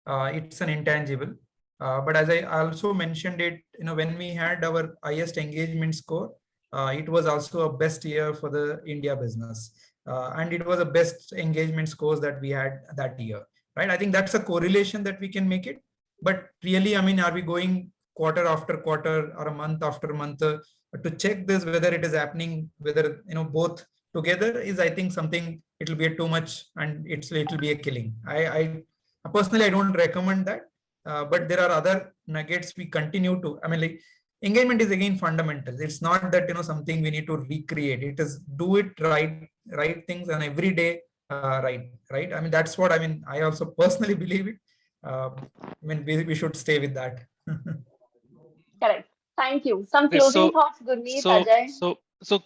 it's an intangible. But as I also mentioned it, when we had our highest engagement score, it was also a best year for the India business. And it was the best engagement scores that we had that year, right? I think that's a correlation that we can make it. But really, I mean, are we going quarter after quarter or a month after month to check this, whether it is happening, whether, both together is, I think, something, it'll be a too much and it'll be a killing. I personally, I don't recommend that. But there are other nuggets we continue to, I mean, like, engagement is again fundamental. It's not that, something we need to recreate. It is do it right things and every day, right. I mean, that's what, I mean, I also personally believe it. I mean, we should stay with that. Correct. Thank you. Some Yes, closing thoughts, Gurmeet, Ajay? So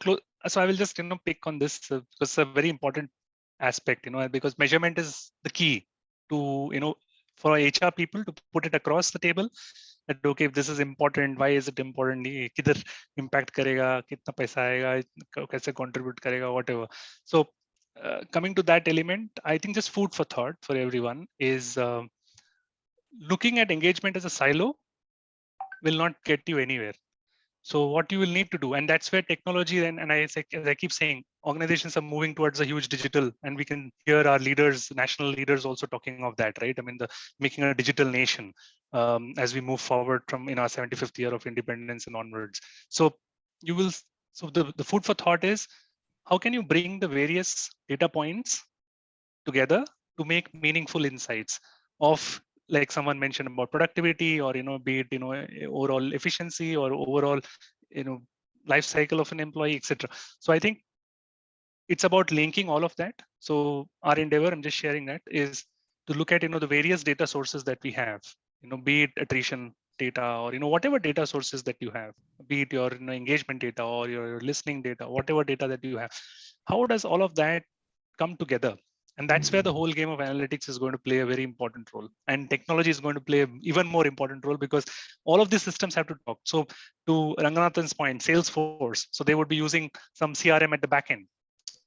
I will just pick on this because it's a very important aspect, because measurement is the key to for HR people to put it across the table. That okay, if this is important, why is it important? ये किधर impact करेगा, कितना पैसा आएगा, कैसे contribute करेगा, whatever. So coming to that element, I think just food for thought for everyone is looking at engagement as a silo will not get you anywhere. So what you will need to do, and that's where technology and as I keep saying, organizations are moving towards a huge digital, and we can hear our leaders, national leaders, also talking of that, right? I mean, the making a digital nation as we move forward from in our 75th year of independence and onwards. So you will. So the food for thought is, how can you bring the various data points together to make meaningful insights of, like someone mentioned about productivity, or be it overall efficiency or overall life cycle of an employee, etc. So I think it's about linking all of that. So our endeavor, I'm just sharing that, is to look at the various data sources that we have, be it attrition data or whatever data sources that you have, be it your engagement data or your listening data, whatever data that you have. How does all of that come together? And that's where the whole game of analytics is going to play a very important role, and technology is going to play an even more important role, because all of these systems have to talk. So to Ranganathan's point, Salesforce, so they would be using some CRM at the back end.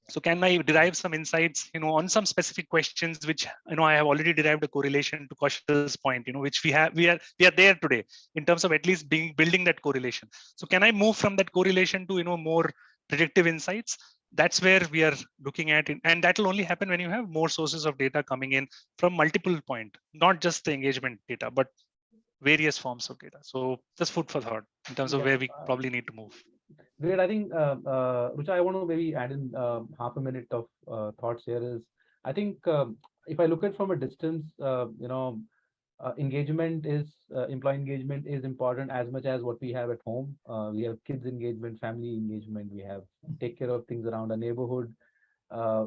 So can I derive some insights, on some specific questions, which I have already derived a correlation to Kaushal's point, which we are there today in terms of at least building that correlation. So can I move from that correlation to more predictive insights? That's where we are looking at it, and that will only happen when you have more sources of data coming in from multiple points, not just the engagement data, but various forms of data. So just food for thought in terms of where we probably need to move. Great. I think, Rucha, I want to maybe add in half a minute of thoughts here. Is I think if I look at from a distance, engagement is employee engagement is important as much as what we have at home. We have kids engagement, family engagement. We have take care of things around our neighborhood.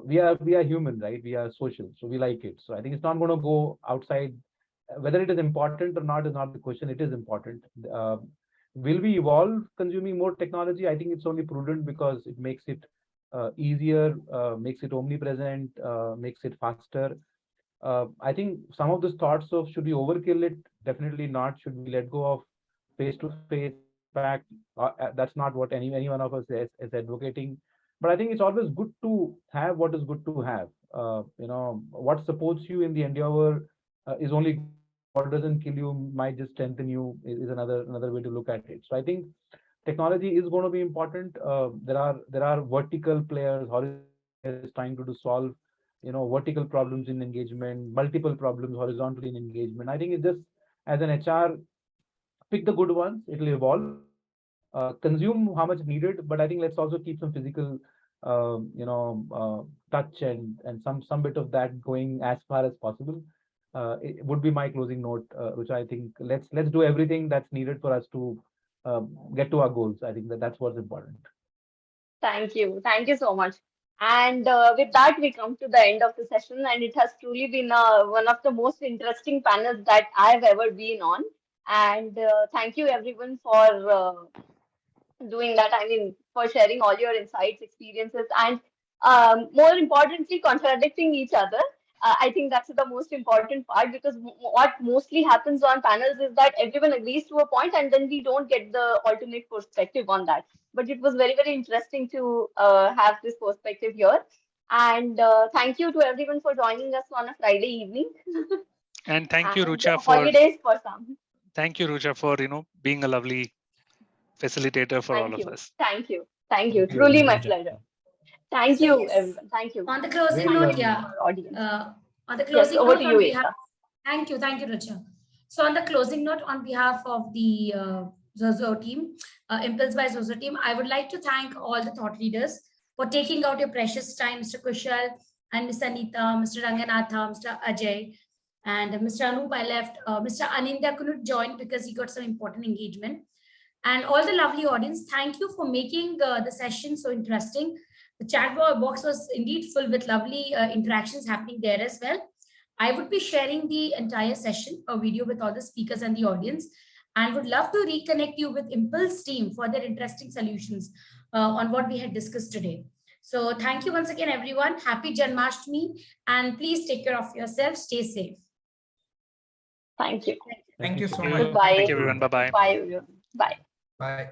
We are human, right? We are social, so we like it. So I think it's not going to go outside. Whether it is important or not is not the question. It is important. Will we evolve consuming more technology? I think it's only prudent because it makes it easier, makes it omnipresent, makes it faster. I think some of those thoughts of should we overkill it? Definitely not. Should we let go of face-to-face impact? That's not what any one of us is advocating. But I think it's always good to have what is good to have. What supports you in the endeavor is only what doesn't kill you might just strengthen you is another way to look at it. So I think technology is going to be important. There are vertical players, horizontal players trying to solve vertical problems in engagement, multiple problems horizontally in engagement. I think it's just as an HR, pick the good ones. It'll evolve. Consume how much needed, but I think let's also keep some physical, touch and some bit of that going as far as possible. It would be my closing note, which I think let's do everything that's needed for us to get to our goals. I think that's what's important. Thank you so much. And with that, we come to the end of the session, and it has truly been one of the most interesting panels that I've ever been on. And thank you everyone for doing that. I mean, for sharing all your insights, experiences, and more importantly, contradicting each other. I think that's the most important part, because what mostly happens on panels is that everyone agrees to a point and then we don't get the alternate perspective on that. But it was very, very interesting to have this perspective here. And thank you to everyone for joining us on a Friday evening. And thank you, Rucha, holidays for some. Thank you, Rucha, for being a lovely facilitator for all of us. Thank you. Thank you. Truly my pleasure. Thank you, everyone. Thank you. On the closing note, yeah. Audience. On the closing over note, to you, Ekta. Thank you, Rucha. So on the closing note, on behalf of the Zozo team, Impulse by Zozo team, I would like to thank all the thought leaders for taking out your precious time, Mr. Kushal and Ms. Anita, Mr. Ranganatha, Mr. Ajay, and Mr. Anup. I left. Mr. Anindya couldn't join because he got some important engagement. And all the lovely audience, thank you for making the session so interesting. The chat box was indeed full with lovely interactions happening there as well. I would be sharing the entire session, a video with all the speakers and the audience, and would love to reconnect you with Impulse team for their interesting solutions on what we had discussed today. So thank you once again, everyone. Happy Janmashtami, and please take care of yourself. Stay safe. Thank you. Thank you so much. Bye. Thank you, everyone. Bye-bye. Bye, everyone. Bye. Bye.